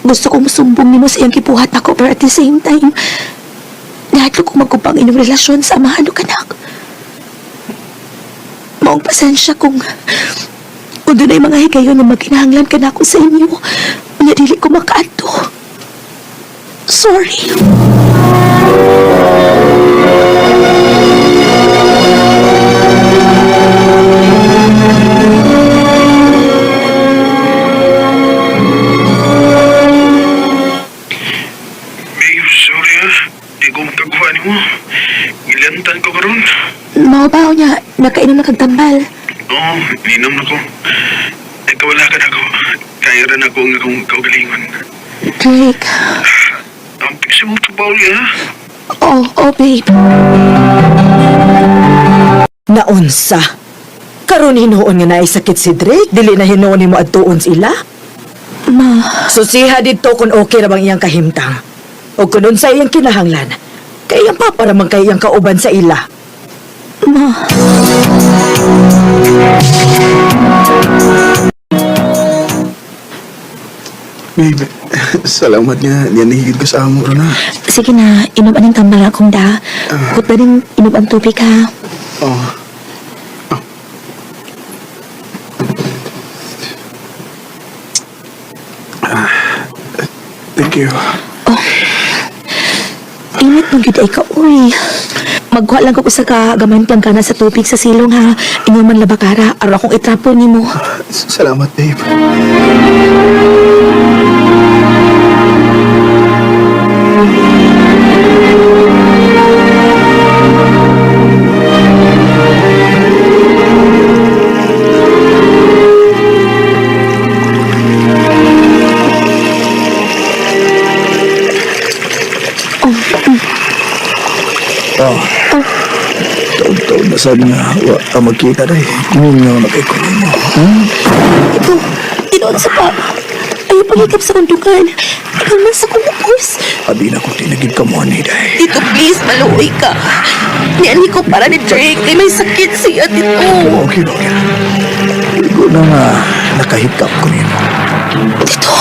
Gusto kong sumbong ni mo sa iyang kipuhat ako, pero at the same time, nahadlo kong magkupang inyong relasyon sa amahan o kanak. Maong pasensya kung doon ay mga higayon na magkinahanglan ka na ako sa inyo. Unya dili ko makaadto. Sorry. Babe, sorry ha. Di ko makakuha ni mo. Gilantan ko karon. Maubaw niya, nakainom na kagtambal. Oo, ninom na ko. Ay, kawala ka na ako. Kaya rin ako ang akong kaugalingon. Drake. Ang pisi mo ito, Pauli, ha? Oh, babe. Naunsa? Karon hinuon nga naisakit si Drake, dili na hinuon mo adtuon sila? Ma. Susiha dito kung okay na bang iyang kahimtang. O kung sa iyang kinahanglan, kay iyang papa ramang kay iyang kauban sa ila. Ma. Babe, salamat nga. Yan nahigid ko sa amo ron ha. Sige na, inom anong tambal akong da. Kut na rin inom ang tubig ha. Oh. Thank you. Init mong gid ay ka, uy. Magkuha lang ko sa kagamay plangkana sa tubig sa silong ha. Inom man labakara, araw akong itrapo ni mo. Salamat, babe. Taon-taon na sad nga, wa ka magkita day. Ngun nga makikunin mo. Ito, tinoon sa pa. Ayaw pagikap sa kundukan. Ikaw man sa kumupos. Abi na ko tinagid ka mo ni day. Dito, please, maluoy ka. Niyan ko para ni Drake. Ay, may sakit siya dito. Okay, okay. Ligo na nga, nakahikap ko niyo. Dito.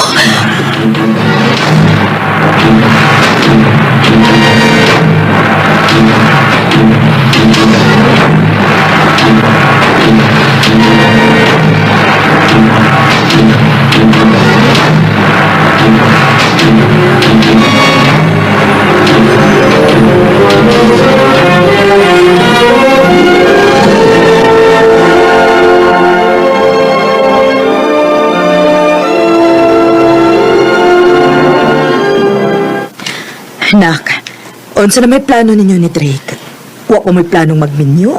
Nak, unsa na may plano ninyo ni Drake? Wa pa may planong magminyo?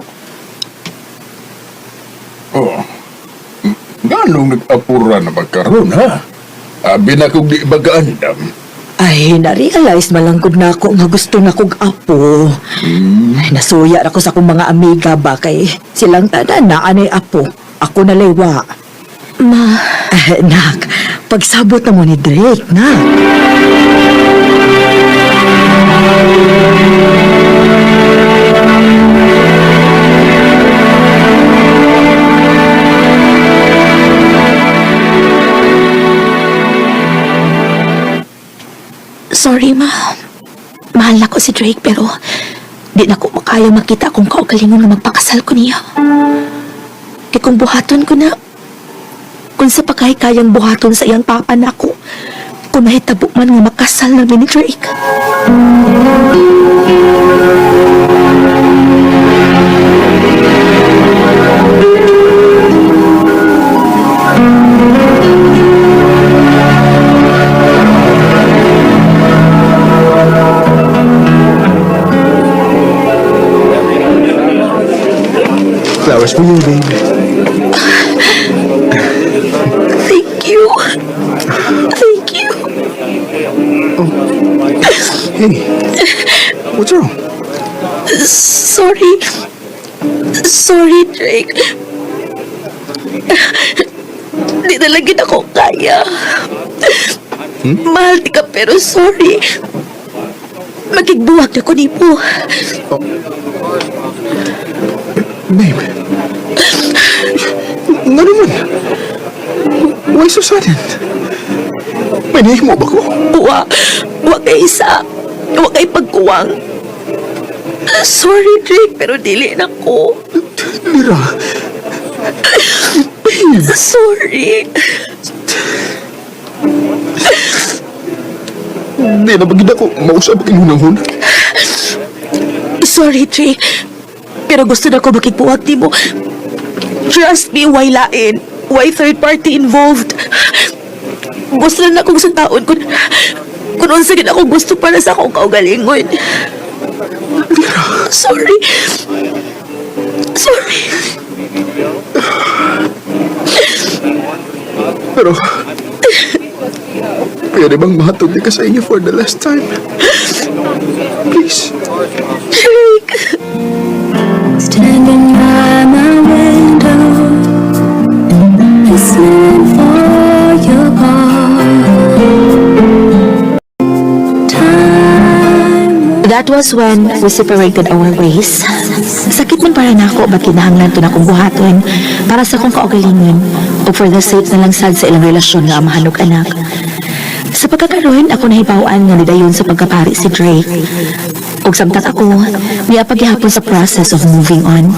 Oh. Ganong nag-apura na magkaroon, ha? Abi na kong di bagaandam. Ay, na-realize malangkod na ako nga gusto na kong apo. Ay, nasuya ako sa akong mga amiga ba kay silang tanan na anay apo. Ako na laywa. Ma. Nak, pagsabot na mo ni Drake, na. Sorry, ma. Mahal na ko si Drake pero di na ko makaya makita kung kaugalingon na magpakasal ko niya. Kaya kung buhaton ko na, kung sa pagkayang buhaton sa iyang papa na ako, kung nahitabo man nga makasal namin ni Drake. flowers for you, babe. Thank you. Thank you. Hey, what's wrong? Sorry. Sorry, Drake. Di na lagi na ako kaya. Mahal di ka pero sorry. Magigbuwag na ko ni po. Babe. Nga naman. Why so sudden? May nahihimo ba ko? Wa kay isa. Wa kay pagkuwang. Sorry, Drake, pero dili na ko. Lira. Babe. Sorry. Hindi na bagid ako mausap ang hunahon. Sorry, Drake. Pero gusto na ko makigbuwag di mo. Trust me, why lain? Why third party involved? Gusto na akong sa taon kung unsa gid ako gusto para sa akong kaugalingon. Sorry. Sorry. Pero, pwede bang mahatod ka sa inyo for the last time? Please. Drake. Standing by my window, listening for your call. That was when we separated our ways. Sakit man para nako ba't kinahanglan to na kong buhaton para sa kong kaugalingon o for the sake na lang sad sa ilang relasyon nga amahan og anak. Sa pagkakaroon, ako nahibawaan nga nidayon sa pagkapari si Drake. Ug samtang ako, niya paghihapon sa process of moving on.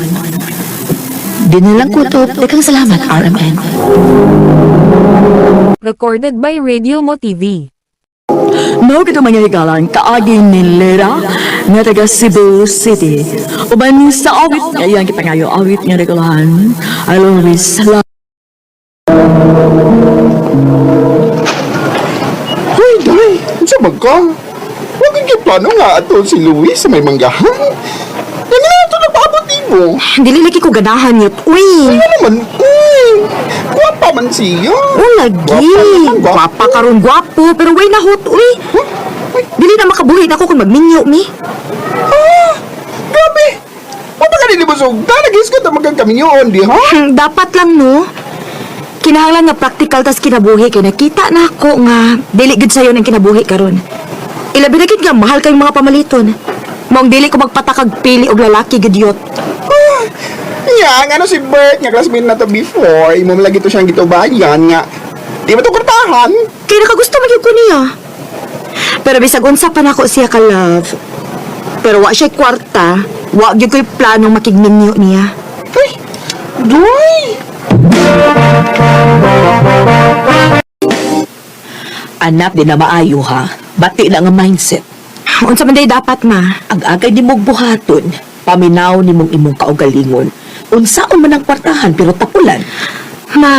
Di nilang kutob, daghang salamat, RMN. Recorded by Radio Mo TV. No kita mangyayagalan kaaging ni Lera nga taga Cebu City. Uban sa awit ngayon kita ngayon awit nga regalahan. I always love. Hoy, Day! Sa ka? Huwag kang plano nga ato si Luis sa may manggahan. Yan na ito nagpaabot mo. Dili lagi ko ganahan yun. Uy! Ano naman? Uy! Guwapa man siya. Lagi. Gwapa karon gwapo. Pero way na hot, uy. Dili na makabuhi na ako kung magminyo, mi. Ah! Grabe! Wapa ka nilibusog ka? Nag-iskot ang magang kami yun, di ha? Dapat lang, no? Kinahanglan nga practical tas kinabuhi kay nakita na ako nga dili gid sayo ng kinabuhi karon. Ilabi na gid nga mahal kayong mga pamaliton. Mong dili ko magpatakag pili og lalaki gid yot. Yang ano si Bert nga classmate na to before, imo lagi to siyang gitubayan nga. Di ba to kurtahan? Kaya nakagusto magyud ko niya. Pero bisag unsa pa nako siya ka love. Pero wa siya kwarta, wa gyud ko'y planong makigninyo niya. Ay, doy! Anak, di na maayo ha. Bati na nga mindset. Unsa man day dapat, ma? Ang agay ni mong buhaton, paminaw ni mong imong kaugalingon. Unsaon man ang kwartahan pero tapulan. Ma,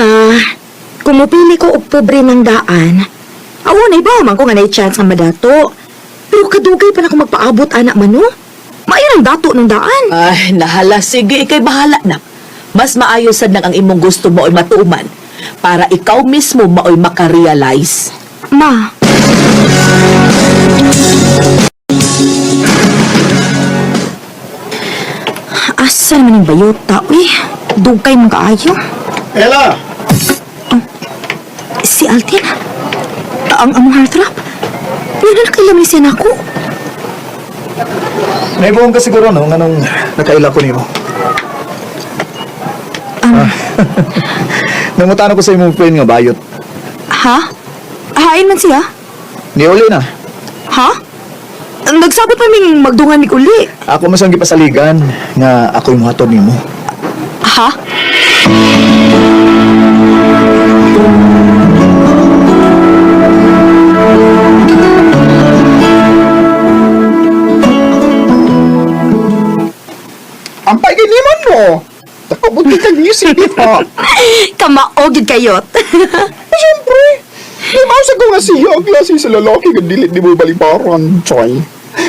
kung mupili ko og pobre ng daan, awo na iba man ko nga na-chance nga madato. Pero kadugay pa na ako magpaabot anak man no? Maayon ang dato ng daan. Ay, nahala. Sige, ikay bahala na. Mas maayo sad nang ang imong gusto mo ay matuman para ikaw mismo maoy makarealize. Ma. Asa naman yung bayota, uy? Dugay mong kaayo. Ella! Si Altin? Ang among heartthrob? Yan na nakailamin siya na ako. Naibuong ka siguro, no? Nganong nakaila ko niyo. Nangutano ko sa imong friend nga bayot. Ha? Hain man siya? Niuli na. Ha? Nagsabot pa ming magdungan ni uli. Ako masang gipasaligan nga ako'y muhatod nimo. Ha? Ampay kay liman mo! Nakabuti kang music di ha? Kamaogid kayot. Siyempre! Di mausa ko nga siya ang klase sa lalaki nga dilit di mo balibaran, Choy.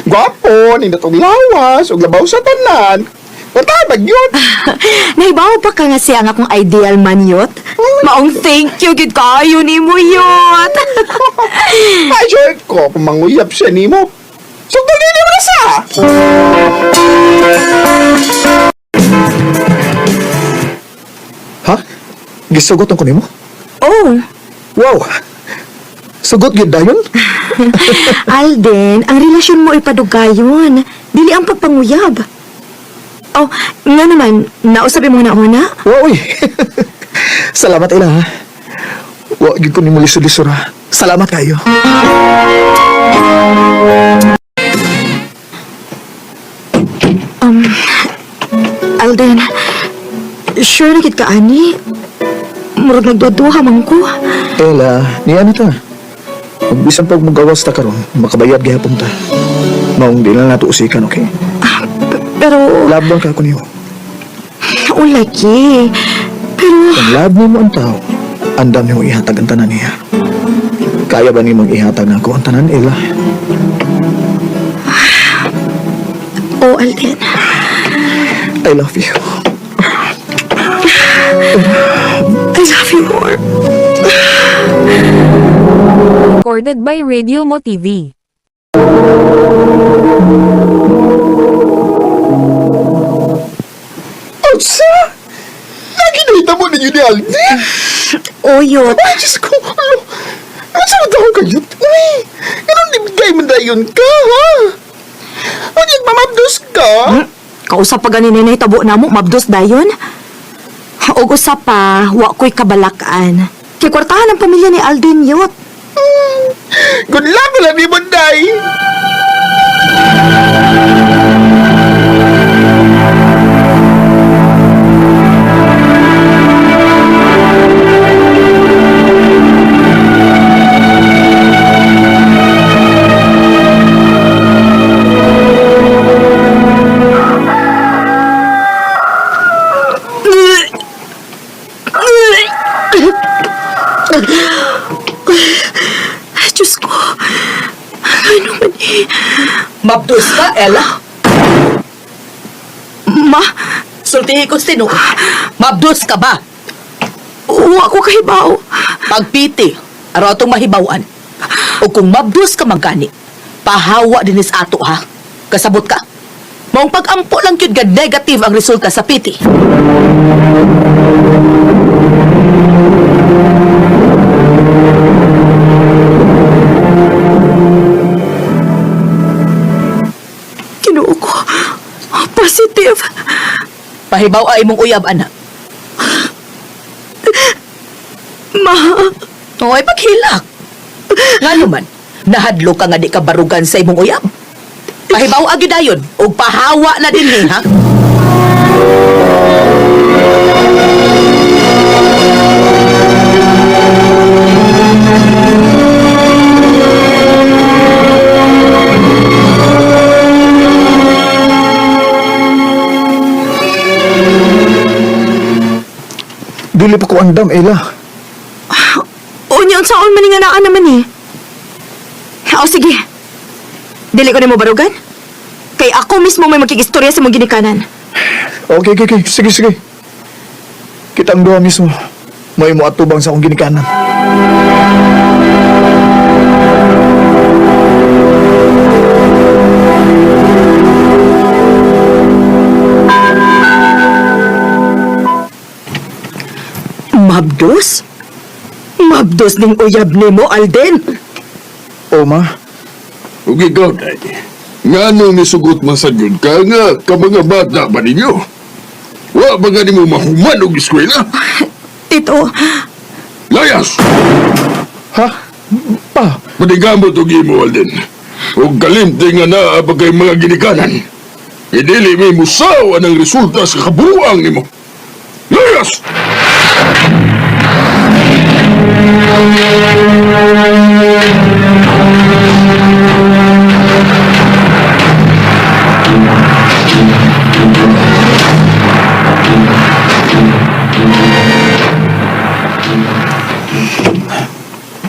Gwapo, nindatong lawas, o labaw sa tanan. Wala ba yun? Nahibaw pa ka nga siya nga akong ideal man yot. Maong thank you, gid kayo ni mo yot. Ay, sure ko, kung manguyap siya ni mo. So, dalili mo na siya! Ha? Gisugot ang kunin mo? Oh, Wow! Sugot yun dayon? Alden, ang relasyon mo ay padugayon. Dili ang pagpanguyab. Oh, nga naman, nausapin mo na una? Wow, uy! Salamat, Ila, ha? Wa, yun ko ni mo lisod-lisod, ha? Salamat kayo. Alden, sure na gid ka, ani? Murag nagduduha man ko. Ela, niya na ta. Magbisan pag magawas ta karon, makabayad gihapon ta. Maong di na nato usikan, okay? Pero... Labang ka ako niyo. Oo, laki. Pero... Kung lab mo ang tao, andam niyo ihatag ang tanan niya. Kaya ba niyo ihatag na ako ang tanan, Ela? Oh, Alden. I love you. I love you more. Recorded by Radio Mo TV. Alsa! Naginita mo ninyo ni Alden? Oyot. Ay, Diyos ko! Ano? Ano sa matawag kayo? Uy! Ganun libigay mo dayon ka, ha? O nagmamabdos ka? Kausap pa ganin na tabo na mo, mabdos dayon. Og usap pa, wa ko'y kabalakan. Kay kwartahan ang pamilya ni Alden yot. Good luck lang ni Monday! Diyos ko, ano man eh. Mabdos ka, Ella? Ma, Sultihi ko sino. Mabdos ka ba? wa ko kahibaw. Pagpiti, araw atong mahibawan. O kung mabdos ka magkani, pahawa dinis ato ha. Kasabot ka. Maong pag-ampo lang yun ga negative ang resulta sa piti. Kinuo ko. Positive. Pahibaw ay mong uyab, anak. Ma. Oy, paghilak. Nga naman, nahadlo ka nga di ka barugan sa imong uyab. Pahibaw agi dayon, o pahawa na din ha? Dili pa ko andam, Ela. O niya, ang saon maninganaan naman eh. O sige. Dili ko na mo barugan. Kay ako mismo may magkikistorya sa mong ginikanan. Okay. Sige. Kita ang duha mismo. May mo atubang sa akong ginikanan. Mabdos? Mabdos ning uyab ni mo, Alden. O, ma. Ug ikaw, day. Nga nung nisugot man sa yun ka nga ka mga bata ba ninyo? Wa ba nga mo mahuman og eskwela? Tito. Layas! Ha? Pa? Manigamot og imo, Alden. Ug kalimti nga naa pa kay mga ginikanan. Idili may musaw ang resulta sa kabuang nimo. Layas!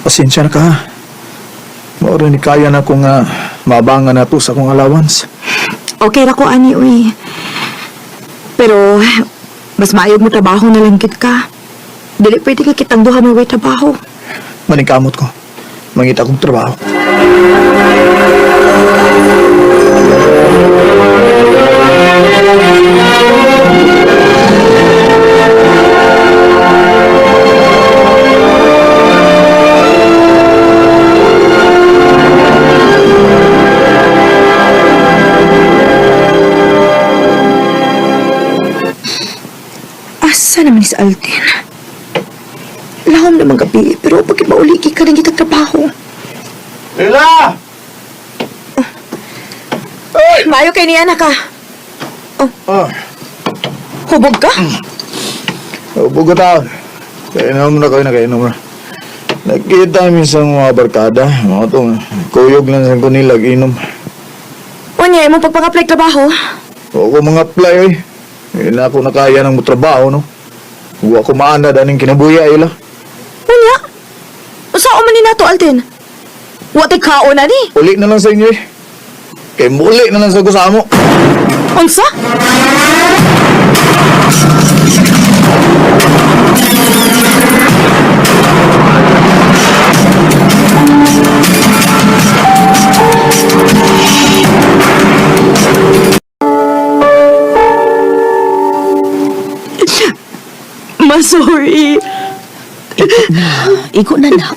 Pasensya na ka. Mauro ni kaya na kung maabangan na to sa akong allowance. Okay ra ko, ani, uy. Ay, mas maayog mo trabaho na lang gid ka. Dili pwede ka kitang duha may way trabaho. Maningkamot ko. Mangita kong trabaho. Asa naman si Alden? Lahom naman gabi, pero bakit mauligi ka rin kitang trabaho? Lila! Maayo kay niya na ka. Hubog ka? Hubog ka tao. Kainom na kayo na kainom na. Nakita minsan mga barkada, mga itong kuyog lang sa kunilag inom. Unya, mo pagpang-apply trabaho? O ko mga apply eh. Hindi na ako nakaya ng trabaho no. Huwag ako maanad aning kinabuya ila. Unya? Saan man ni nato, Alden? Wate kao na ni? Uli na lang sa inyo eh. Kaya muli na lang sa kusamo. Unsa? Sorry. Iko na na.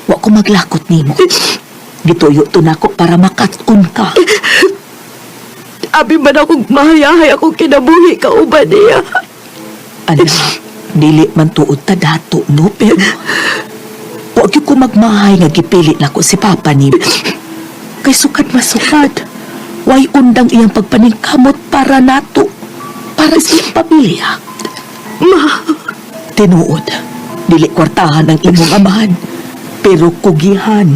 Wa ko maglakot nimo. Gituyo to nako para makatkon ka. Abi man akong mahayahay akong kinabuhi ka uban niya. Anak, dili man tuod ta dato no, pero wa gyud ko magmahay nga gipili nako si papa ni. Kay sukad masukad. Way undang iyang pagpaningkamot para nato. Para sa iyang pamilya. Ma, tinuod, dili kwartahan ang imong amahan, pero kugihan.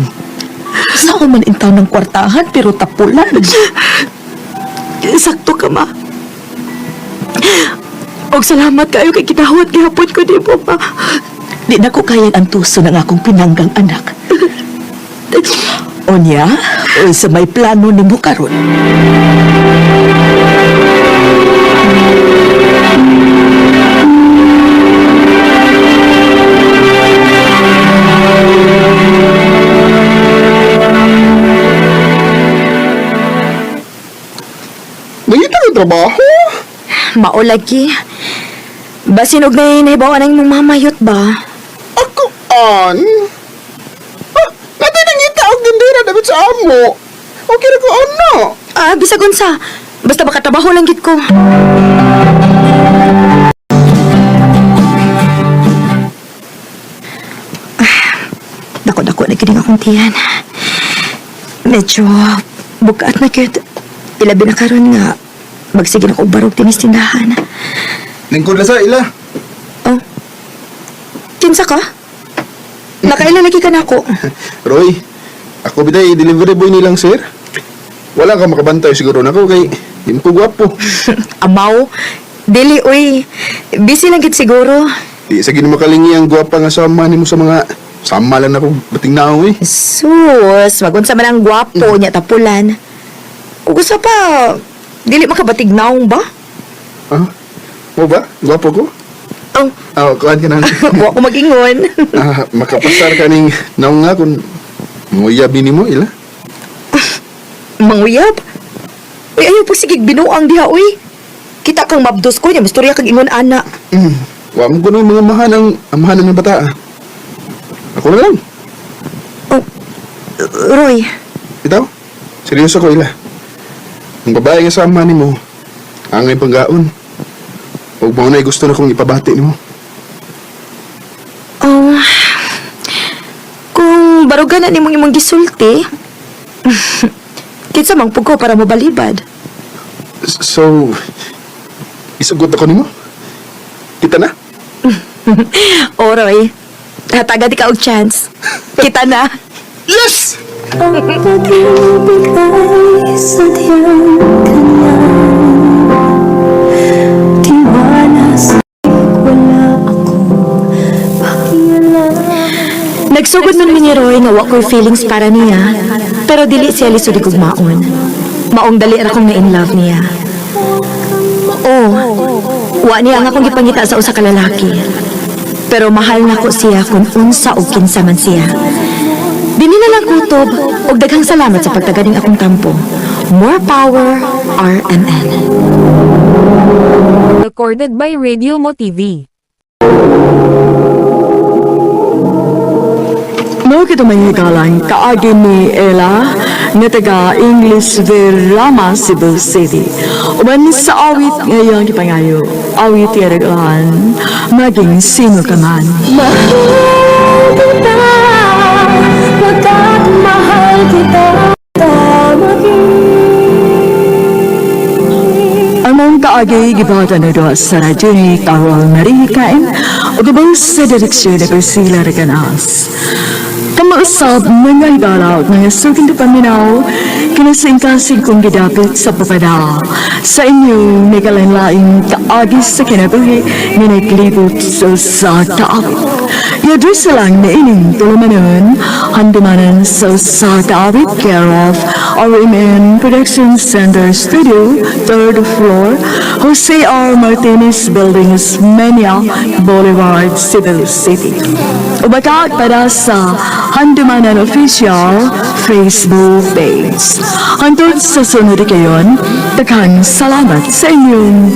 Saan man intaw ng kwartahan, pero tapulan. Sakto ka, ma. Og salamat kayo kay kinahawat gihapon ko di mo, ma. Di na ko kayang antuso ng akong pinanggang anak. Onya, o sa may plano ni mo karon. Nangita ang trabaho? Mao lagi. Basin og nahibawan ang imong mamayot ba? Ako, an? Natay nangita ang gandira dapat sa amo. Okay na ko, ano? Bisag unsa. Basta makatrabaho lang gid ko. Dako-dako na kining akong tiyan. Medyo bukat na gyud. Ilabi na karon nga magsige na ko barog tinis tindahan. Lingkod na sa ila. Oh. Kinsa ka? Nakailalaki ka na ako. Roy, ako bitay delivery boy nilang sir. Wala ka makabantay siguro na ako kay di mo ko gwapo. Amaw, dili uy. Busy lang gid siguro. Di sa gini makalingi ang gwapa nga sama nimo sa mga sama lang ako bating naong eh. Sus, magunsa man ang gwapo nya tapulan. Gusto pa, dili makabatig naong ba? Mo ba? Gwapo ko? Oh. Kuhan ka na. Wa ko mag-ingon. Makapasar ka ning naong nga kung nguyabi ni mo, ila? Manguyab? Uy, ayaw po sige binuang diha, uy. Kita kang mabdos ko niya, mastorya kang ingon, ana. Wa mo ko mga amahan ng bata. Ako na lang. Oh, Roy. Itaw, seryoso ko, ila. Ang babae nga sama ni mo, angay panggaon. Huwag mo na gusto na kong ipabati ni mo. Oh, kung barugan na ni mong imong gisulti, kinsa mang pugo para mabalibad. So, isugot ako ni mo? Kita na? O, Roy, hataga di ka og chance. Kita na. Yes! Ang pag-ibig ay sadyang kanya. Tiwalas wala akong pakialam. Nagsugod man ni Roy nga wa ko'y feelings para niya, pero dili siya lisod kog maon. Maong dali ra kong na in love niya. wa niya ang akong gipangita sa usa ka lalaki. Pero mahal na ko siya kung unsa o kinsa man siya. Dini na lang kutob og daghang salamat sa pagtaganing akong tampo. More power, RMN. Recorded by Radio Mo TV. Mo kita mangigalang kaagi ni Ella na taga English Verama, Cebu City. Uban sa awit ngayon kipangayo, awit yaragaan, maging sino ka man. Mahal kita, pagkat mahal kita, Among kaagi gibata na doon sa radyo ni Carol Marikain o gabang sa direksyon na Priscilla Reganas. Kamausap mga higalaw ng suking paminaw kinasingkasing kong gidapit sa papada sa inyong nagalanlaing kaagi sa kinabuhi ni naglibot sa taawit. Yadris lang na ining tulumanon handumanan sa taawit care of RMN Production Center Studio, 3rd floor, Jose R. Martinez Buildings, Mania Boulevard, Cebu City. Ubakat para sa Handumanan Official Facebook page. Hantod sa sunod kayon, daghang salamat sa inyong